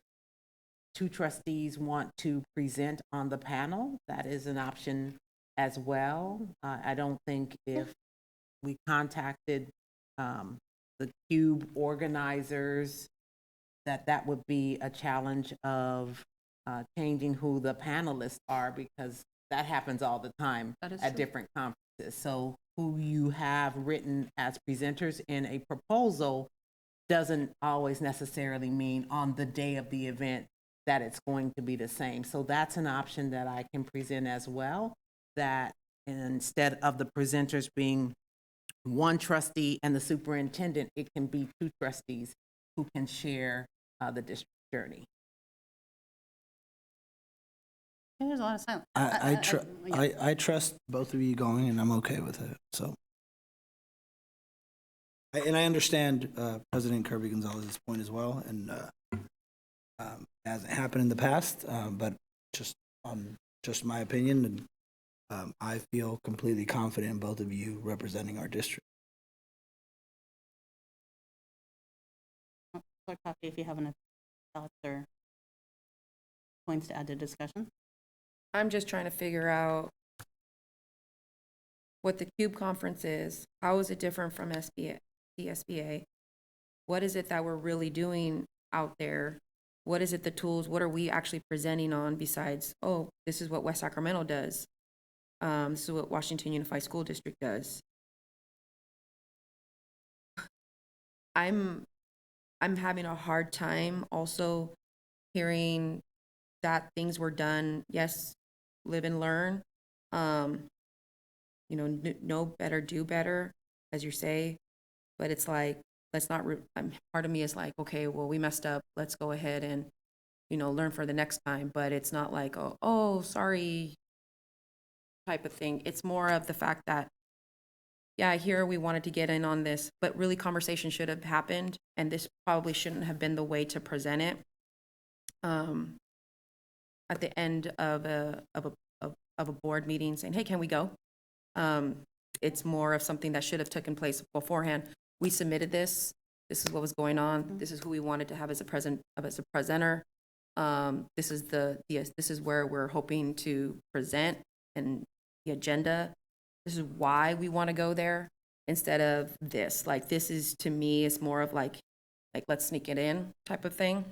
2 trustees want to present on the panel, that is an option as well. I don't think if we contacted the CUBE organizers, that would be a challenge of changing who the panelists are, because that happens all the time at different conferences. So who you have written as presenters in a proposal doesn't always necessarily mean on the day of the event that it's going to be the same. So that's an option that I can present as well, that instead of the presenters being 1 trustee and the superintendent, it can be 2 trustees who can share the district journey. There's a lot of silence. I trust both of you going, and I'm okay with it. So, and I understand President Kirby Gonzalez's point as well, and hasn't happened in the past, but just my opinion, and I feel completely confident in both of you representing our district. Clerk Coffey, if you have any thoughts or points to add to discussion. I'm just trying to figure out what the CUBE conference is. How is it different from CSBA? What is it that we're really doing out there? What is it, the tools? What are we actually presenting on besides, oh, this is what West Sacramento does. This is what Washington Unified School District does. I'm having a hard time also hearing that things were done. Yes, live and learn. Know better, do better, as you say. But it's like, let's not. Part of me is like, okay, well, we messed up. Let's go ahead and, learn for the next time. But it's not like, oh, sorry, type of thing. It's more of the fact that, yeah, here we wanted to get in on this, but really conversation should have happened, and this probably shouldn't have been the way to present it. At the end of a board meeting, saying, "Hey, can we go?" It's more of something that should have taken place beforehand. We submitted this. This is what was going on. Mm-hmm. This is who we wanted to have as a presenter. This is where we're hoping to present, and the agenda. This is why we want to go there instead of this. Like, this is, to me, is more of like let's sneak it in type of thing.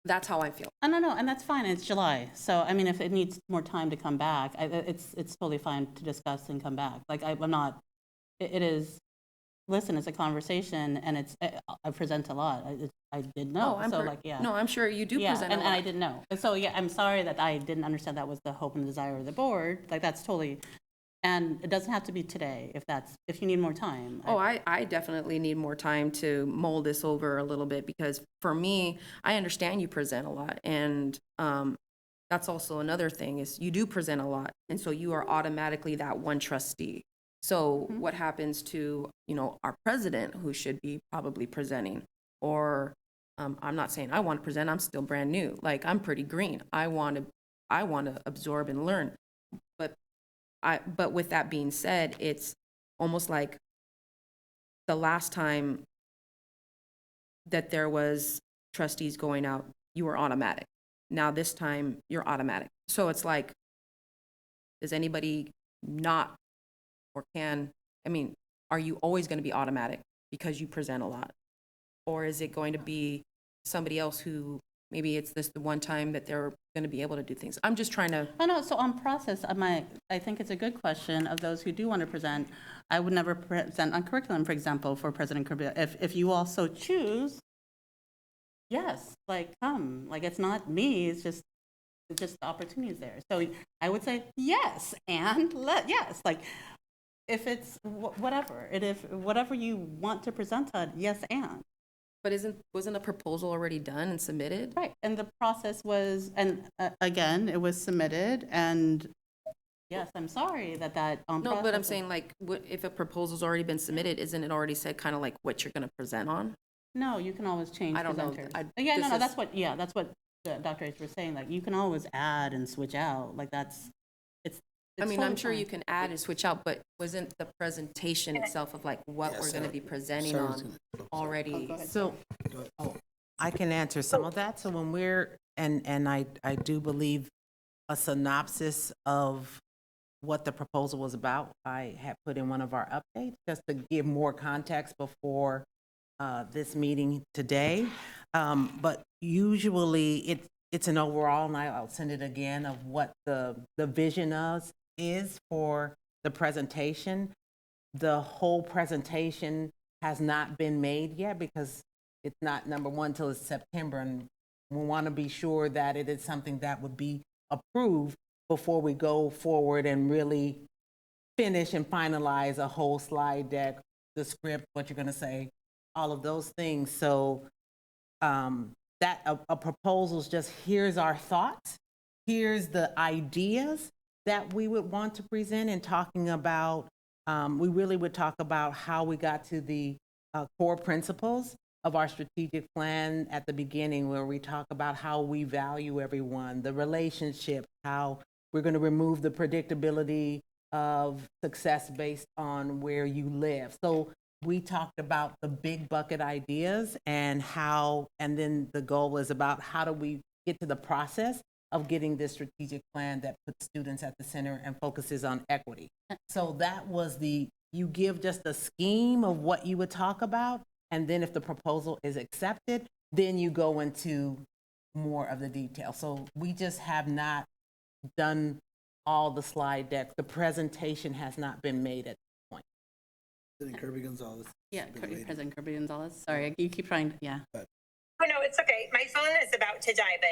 That's how I feel. No, and that's fine. It's July, so I mean, if it needs more time to come back, it's totally fine to discuss and come back. Like, I'm not. It is. Listen, it's a conversation, and I present a lot. I did know. No, I'm sure you do present a lot. And I didn't know. So yeah, I'm sorry that I didn't understand that was the hope and desire of the board. Like, that's totally. And it doesn't have to be today if you need more time. I definitely need more time to mold this over a little bit, because for me, I understand you present a lot. And that's also another thing, is you do present a lot. And so you are automatically that 1 trustee. So what happens to, our president, who should be probably presenting? Or I'm not saying I want to present, I'm still brand new. Like, I'm pretty green. I want to absorb and learn. But with that being said, it's almost like the last time that there was trustees going out, you were automatic. Now this time you're automatic. So it's like, does anybody not or are you always going to be automatic because you present a lot? Or is it going to be somebody else who maybe it's the one time that they're going to be able to do things? I'm just trying to. Oh, no, so on process, I think it's a good question of those who do want to present. I would never present on curriculum, for example, for President Kirby. If you also choose, yes, come. It's not me, it's just the opportunities there. So I would say yes, and yes. If it's whatever, whatever you want to present on, yes, and. But wasn't a proposal already done and submitted? Right, and the process was, and again, it was submitted, and yes, I'm sorry that No, but I'm saying, if a proposal's already been submitted, isn't it already said kind of what you're going to present on? No, you can always change I don't know. presenters. I- Yeah, no, this no, is- that's what Dr. H was saying, like, you can always add and switch out, like, I mean, I'm totally sure you fine. can add and switch out, but wasn't the presentation itself of like what we're going to be presenting Sarah's on already? So, I can answer some of that. So when we're, and I do believe a synopsis of what the proposal was about, I had put in one of our updates, just to give more context before this meeting today. But usually it's an overall, and I'll send it again, of what the vision is for the presentation. The whole presentation has not been made yet because it's not, number one, till it's September, and we want to be sure that it is something that would be approved before we go forward and really finish and finalize a whole slide deck, the script, what you're going to say, all of those things. So that a proposal's just, here's our thoughts, here's the ideas that we would want to present, and talking about, we really would talk about how we got to the core principles of our strategic plan at the beginning, where we talk about how we value everyone, the relationship, how we're going to remove the predictability of success based on where you live. So we talked about the big bucket ideas and how, and then the goal was about how do we get to the process of getting this strategic plan that puts students at the center and focuses on equity. So that was you give just a scheme of what you would talk about, and then if the proposal is accepted, then you go into more of the detail. So we just have not done all the slide deck. The presentation has not been made at this point. President Kirby Gonzalez. Yeah, President Kirby Gonzalez, sorry, you keep trying, yeah. Oh, no, it's okay. My phone is about to die, but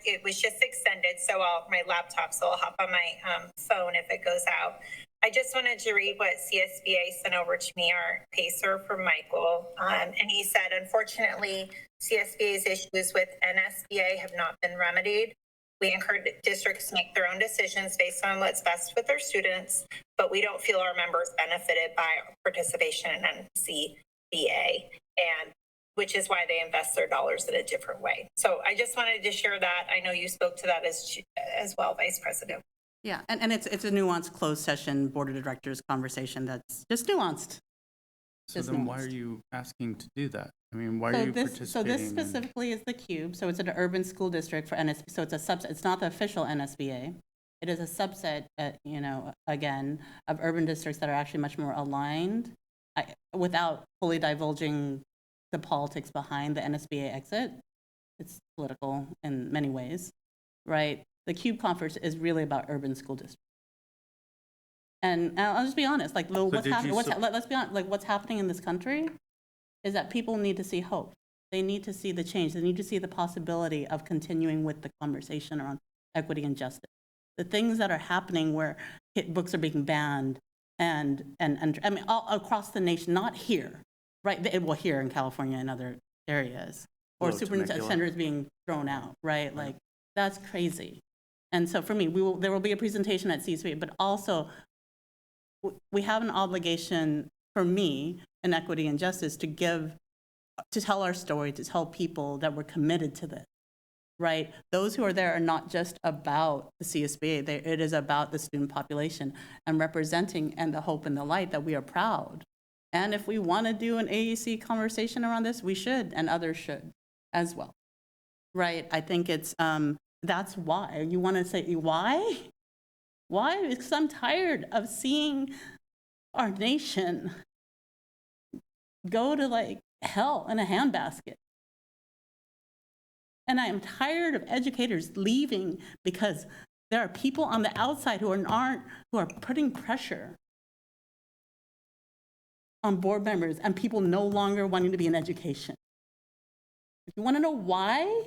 it was just extended, so my laptop, so I'll hop on my phone if it goes out. I just wanted to read what CSBA sent over to me, our PACER from Michael. And he said, unfortunately, CSBA's issues with NSBA have not been remedied. We encourage districts to make their own decisions based on what's best with their students, but we don't feel our members benefited by our participation in NCBA, and which is why they invest their dollars in a different way. So I just wanted to share that. I know you spoke to that as well, Vice President. Yeah, and it's a nuanced closed session board of directors conversation that's just nuanced. So then why are you asking to do that? I mean, why are you participating? So this specifically is the CUBE, so it's an urban school district for NSB, so it's a subset, it's not the official NSBA. It is a subset, again, of urban districts that are actually much more aligned, without fully divulging the politics behind the NSBA exit. It's political in many ways, right? The CUBE conference is really about urban school districts. And I'll just be honest, like what's happening, let's be honest, like what's happening in this country is that people need to see hope. They need to see the change. They need to see the possibility of continuing with the conversation around equity and justice. The things that are happening where books are being banned and I mean, all across the nation, not here, right? Well, here in California and other areas, or superintendents being thrown out, right? Like that's crazy. And so for me, there will be a presentation at CSB, but also we have an obligation for me in equity and justice to tell our story, to tell people that we're committed to this, right? Those who are there are not just about the CSBA, it is about the student population and representing and the hope and the light that we are proud. And if we want to do an AEC conversation around this, we should, and others should as well, right? I think it's, that's why. You want to say, why? Why? Because I'm tired of seeing our nation go to like hell in a handbasket. And I am tired of educators leaving because there are people on the outside who are putting pressure on board members and people no longer wanting to be in education. If you want to know why,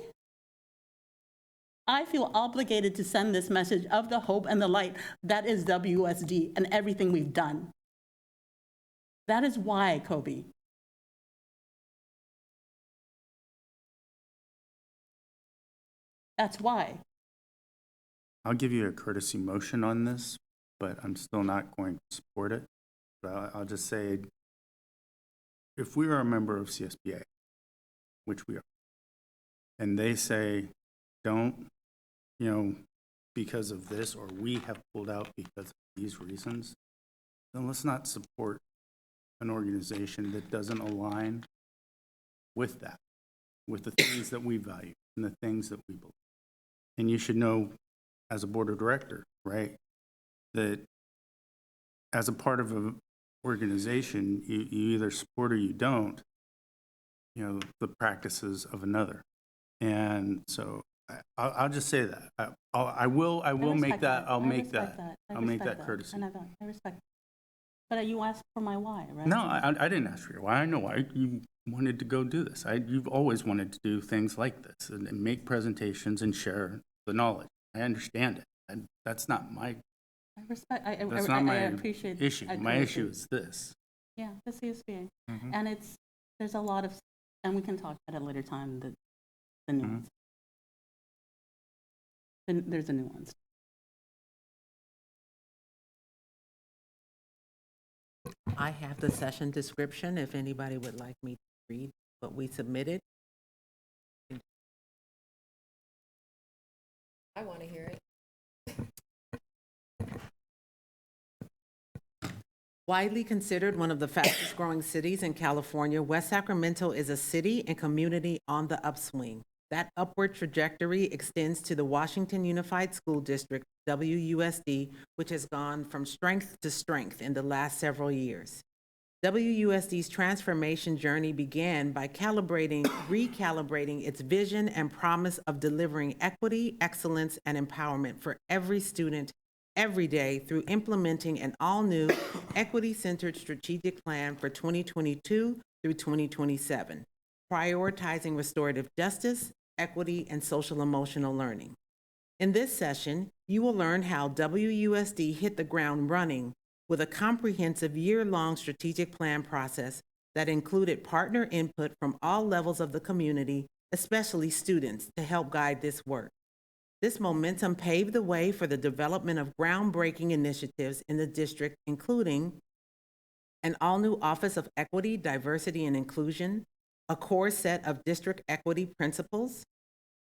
I feel obligated to send this message of the hope and the light that is WSD and everything we've done. That is why, Kobe. That's why. I'll give you a courtesy motion on this, but I'm still not going to support it. But I'll just say, if we were a member of CSBA which we are, and they say, don't, because of this, or we have pulled out because of these reasons, then let's not support an organization that doesn't align with that, with the things that we value and the things that we believe. And you should know, as a board of director, right, that as a part of an organization, you either support or you don't, the practices of another. And so I'll just say that. I will make that, I'll make that courtesy. I respect. But you asked for my why, right? No, I didn't ask for your why. I know why you wanted to go do this. You've always wanted to do things like this and make presentations and share the knowledge. I understand it. And that's not my, I respect, I appreciate. issue. My issue is this. Yeah, the CSBA. And there's a lot of, and we can talk at a later time, the nuance. There's a nuance. I have the session description if anybody would like me to read what we submitted. I want to hear it. Widely considered one of the fastest growing cities in California, West Sacramento is a city and community on the upswing. That upward trajectory extends to the Washington Unified School District, WUSD, which has gone from strength to strength in the last several years. WUSD's transformation journey began by recalibrating its vision and promise of delivering equity, excellence, and empowerment for every student every day through implementing an all-new equity-centered strategic plan for 2022 through 2027, prioritizing restorative justice, equity, and social-emotional learning. In this session, you will learn how WUSD hit the ground running with a comprehensive year-long strategic plan process that included partner input from all levels of the community, especially students, to help guide this work. This momentum paved the way for the development of groundbreaking initiatives in the district, including an all-new Office of Equity, Diversity, and Inclusion, a core set of district equity principles,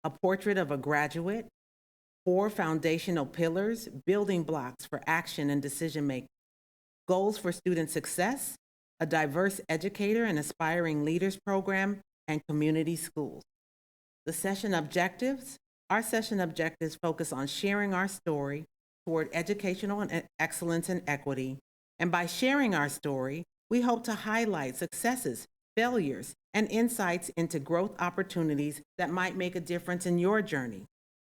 a portrait of a graduate, 4 foundational pillars, building blocks for action and decision-making, goals for student success, a diverse educator and aspiring leaders program, and community schools. The session objectives. Our session objectives focus on sharing our story toward educational excellence and equity. And by sharing our story, we hope to highlight successes, failures, and insights into growth opportunities that might make a difference in your journey.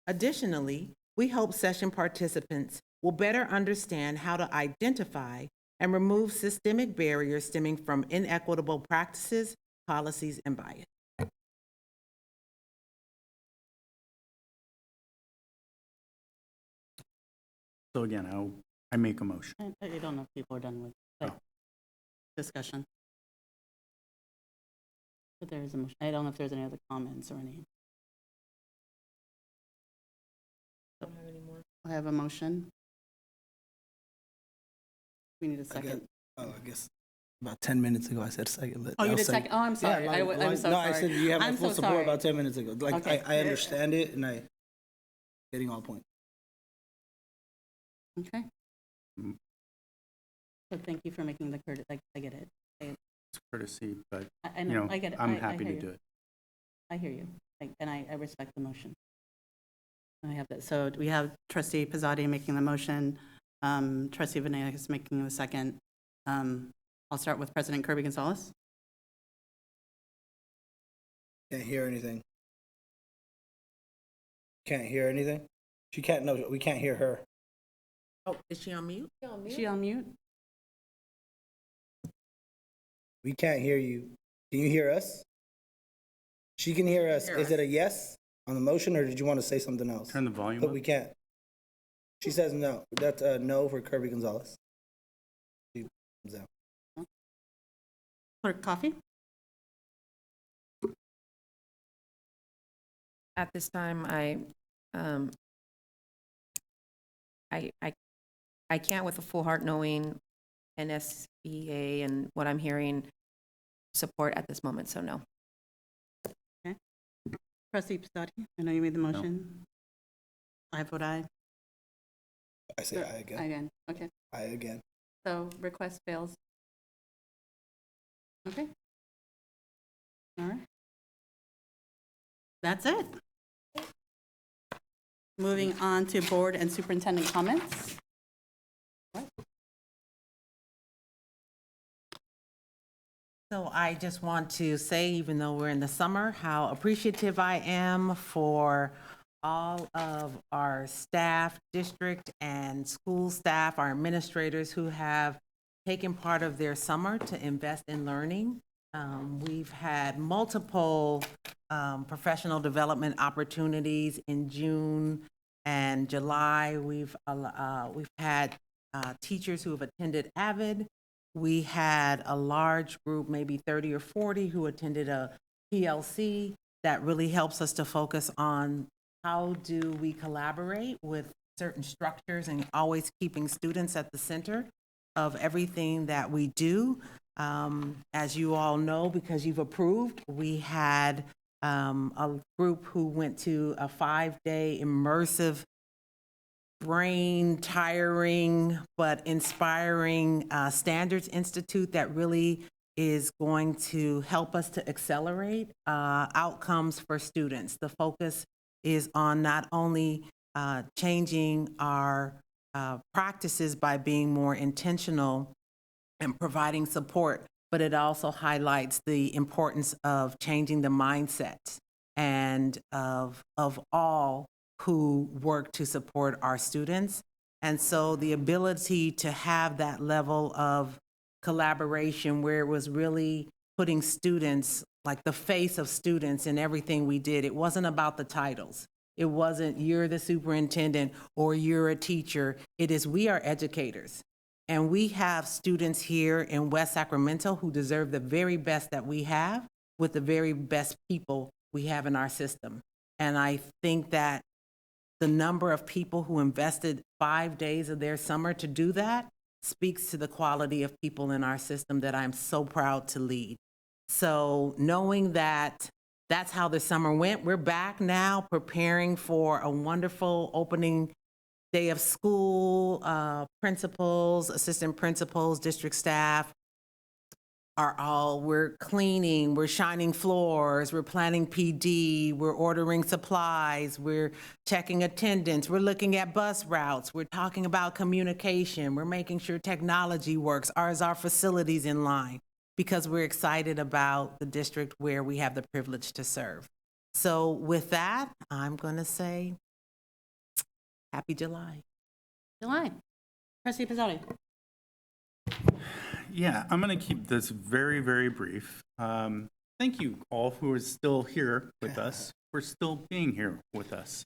Additionally, we hope session participants will better understand how to identify and remove systemic barriers stemming from inequitable practices, policies, and bias. So again, I make a motion. I don't know if people are done with discussion. But there is a motion. I don't know if there's any other comments or any. Don't have any more. I have a motion. We need a second. I guess about 10 minutes ago I said second. But Oh, you I'll did second. second? Oh, I'm sorry. Yeah, I'm so no, sorry. I said you have my I'm full so support sorry. about 10 minutes ago. Like, Okay. I understand it, and I getting all points. Okay. So thank you for making the courtesy. I get it. It's courtesy, but, I know. I get it. I'm I happy hear to you. do it. I hear you. And I respect the motion. I have that. So we have trustee Pizzotti making the motion, trustee Venegas making the second. I'll start with President Kirby Gonzalez. Can't hear anything. Can't hear anything. She can't. No, we can't hear her. Oh, is she on mute? Is she on mute? We can't hear you. Can you hear us? She can hear us. Is it a yes on the motion, or did you want to say something else? Turn the volume But up. we can't. She says no. That's a no for Kirby Gonzalez. She comes out. Clerk Coffey? At this time, I can't with a full heart, knowing NSBA and what I'm hearing, support at this moment, so no. Trustee Pizzotti, I know you made the motion. I vote aye. I say aye again. Again, okay. Aye again. So request fails. Okay. All right. That's it. Moving on to board and superintendent comments. So I just want to say, even though we're in the summer, how appreciative I am for all of our staff, district and school staff, our administrators who have taken part of their summer to invest in learning. We've had multiple professional development opportunities in June and July. We've had teachers who have attended AVID. We had a large group, maybe 30 or 40, who attended a PLC that really helps us to focus on how do we collaborate with certain structures and always keeping students at the center of everything that we do. As you all know, because you've approved, we had a group who went to a 5-day immersive, brain-tiring but inspiring Standards Institute that really is going to help us to accelerate outcomes for students. The focus is on not only changing our practices by being more intentional and providing support, but it also highlights the importance of changing the mindset and of all who work to support our students. And so the ability to have that level of collaboration where it was really putting students, like the face of students in everything we did. It wasn't about the titles. It wasn't you're the superintendent or you're a teacher. It is we are educators. And we have students here in West Sacramento who deserve the very best that we have with the very best people we have in our system. And I think that the number of people who invested 5 days of their summer to do that speaks to the quality of people in our system that I'm so proud to lead. So knowing that that's how the summer went, we're back now preparing for a wonderful opening day of school. Principals, assistant principals, district staff we're cleaning, we're shining floors, we're planning PD, we're ordering supplies, we're checking attendance, we're looking at bus routes, we're talking about communication, we're making sure technology works, our facilities in line, because we're excited about the district where we have the privilege to serve. So with that, I'm going to say happy July. July. Trustee Pizzotti. Yeah, I'm going to keep this very, very brief. Thank you all who are still here with us, for still being here with us.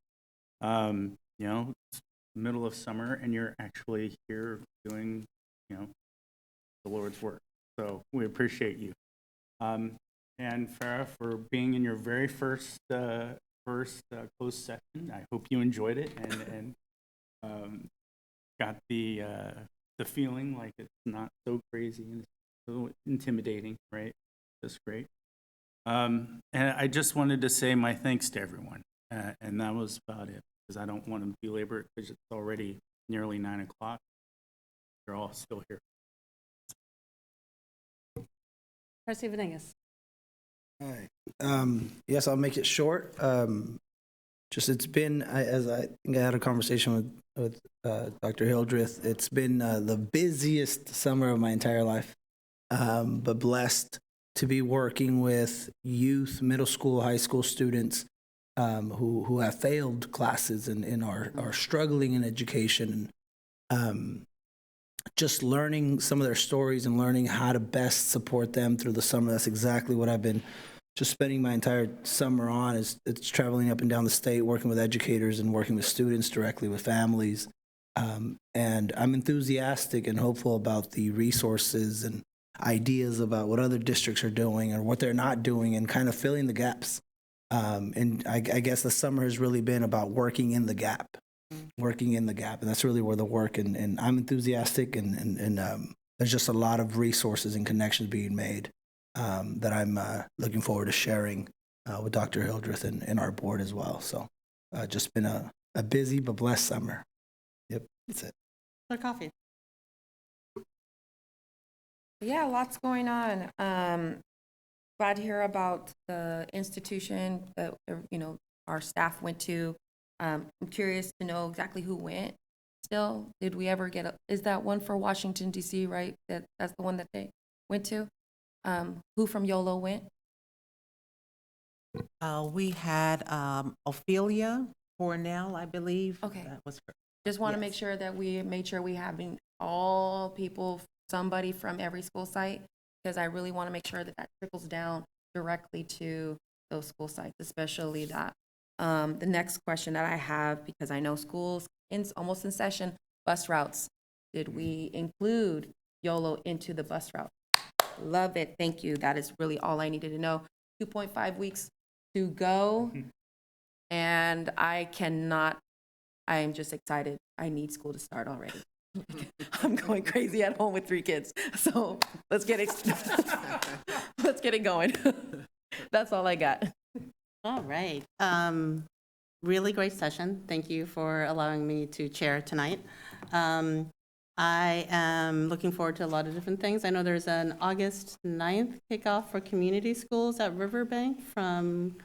You know, it's middle of summer and you're actually here doing, you know, the Lord's work. So we appreciate you. And Farah, for being in your very first closed session. I hope you enjoyed it and got the feeling like it's not so crazy and so intimidating, right? That's great. And I just wanted to say my thanks to everyone. And that was about it, because I don't want to belabor it because it's already nearly 9 o'clock. You're all still here. Trustee Venegas. Hi. Yes, I'll make it short. It's been, as I think I had a conversation with Dr. Hildreth, it's been the busiest summer of my entire life, but blessed to be working with youth, middle school, high school students who have failed classes and are struggling in education. Just learning some of their stories and learning how to best support them through the summer. That's exactly what I've been just spending my entire summer on, is it's traveling up and down the state, working with educators and working with students directly, with families. And I'm enthusiastic and hopeful about the resources and ideas about what other districts are doing or what they're not doing, and kind of filling the gaps. And I guess the summer has really been about working in the gap. And that's really where the work, and I'm enthusiastic, and there's just a lot of resources and connections being made that I'm looking forward to sharing with Dr. Hildreth and our board as well. So just been a busy but blessed summer. Yep, that's it. For coffee. Yeah, lots going on. Glad to hear about the institution that, our staff went to. I'm curious to know exactly who went still. Did we ever is that one for Washington, D.C., right? That's the one that they went to? Who from YOLO went? We had Ophelia Cornell, I believe. Okay. That was her. Just want to Yes. make sure that we made sure we having all people, somebody from every school site, because I really want to make sure that that trickles down directly to those school sites, especially that. The next question that I have, because I know schools almost in session, bus routes. Did we include YOLO into the bus route? Love it. Thank you. That is really all I needed to know. 2.5 weeks to go. And I am just excited. I need school to start already. I'm going crazy at home with 3 kids. So let's get it going. That's all I got. All right. Really great session. Thank you for allowing me to chair tonight. I am looking forward to a lot of different things. I know there's an August 9th kickoff for community schools at Riverbank from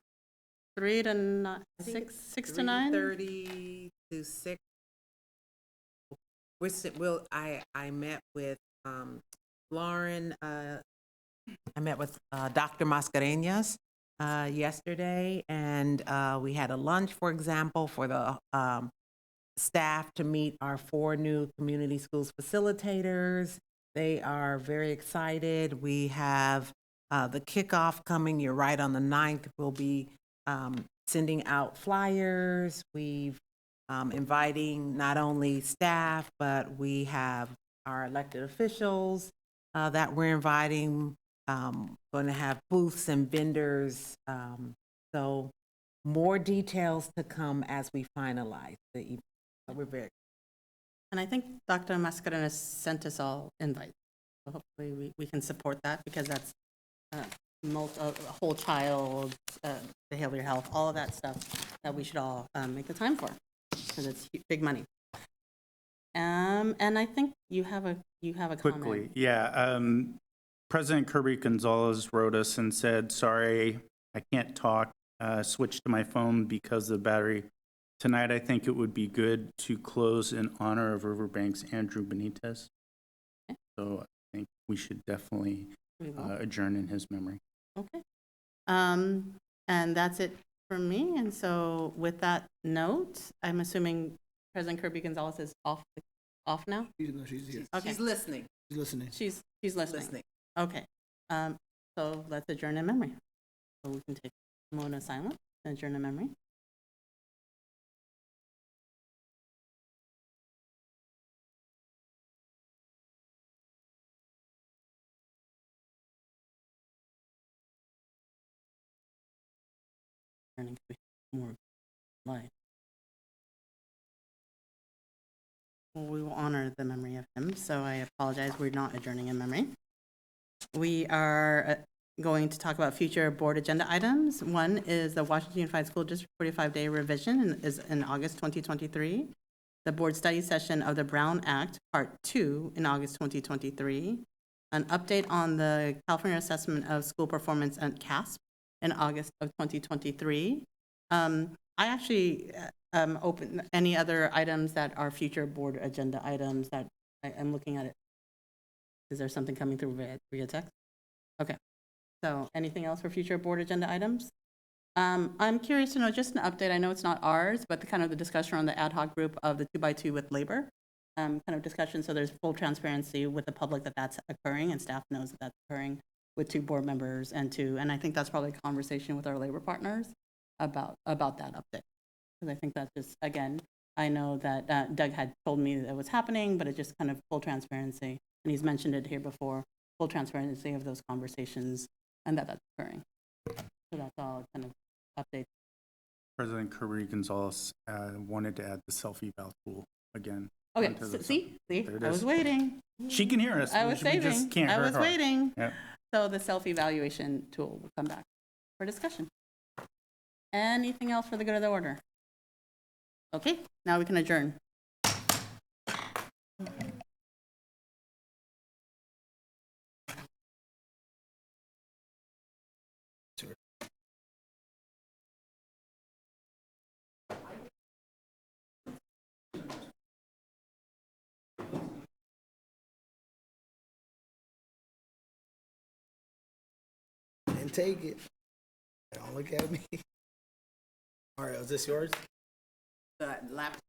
3 to 6 to 9. 3:30 to 6. I met with Lauren. I met with Dr. Mascareñas yesterday, and we had a lunch, for example, for the staff to meet our 4 new community schools facilitators. They are very excited. We have the kickoff coming. You're right, on the 9th. We'll be sending out flyers. We've inviting not only staff, but we have our elected officials that we're inviting. Going to have booths and vendors. So more details to come as we finalize the evening. We're very. And I think Dr. Mascareñas sent us all invites. So hopefully we can support that, because that's whole child, behavioral health, all of that stuff that we should all make the time for, because it's big money. And I think you have a Quickly, comment. yeah. President Kirby Gonzalez wrote us and said, sorry, I can't talk, switched to my phone because of the battery. Tonight, I think it would be good to close in honor of Riverbank's Andrew Benitez. So I think we should definitely adjourn in his memory. Okay. And that's it from me. And so with that note, I'm assuming President Kirby Gonzalez is off now? No, she's here. Okay. She's listening. She's listening. She's listening. Okay. So let's adjourn in memory. So we can take a moment of silence and adjourn in memory. More life. Well, we will honor the memory of him, so I apologize, we're not adjourning in memory. We are going to talk about future board agenda items. One is the Washington Unified School District 45-day revision is in August 2023. The board study session of the Brown Act, Part 2, in August 2023. An update on the California Assessment of School Performance and CASP in August of 2023. I actually open any other items that are future board agenda items that I'm looking at it. Is there something coming through via text? Okay. So anything else for future board agenda items? I'm curious to know, just an update, I know it's not ours, but the kind of the discussion on the ad hoc group of the 2x2 with labor kind of discussion. So there's full transparency with the public that that's occurring, and staff knows that that's occurring with 2 board members and I think that's probably a conversation with our labor partners about that update. Because I think that's just, again, I know that Doug had told me that it was happening, but it just kind of full transparency, and he's mentioned it here before, full transparency of those conversations and that's occurring. So that's all kind of updates. President Kirby Gonzalez wanted to add the self-eval tool again. Okay, onto the- see, There it I was is. waiting. She can hear us. I was We just saving. can't I hear was her. waiting. Yep. So the self-evaluation tool will come back for discussion. Anything else for the good of the order? Okay, now we can adjourn. And take it. Don't look at me. All right, is this yours? The laptop.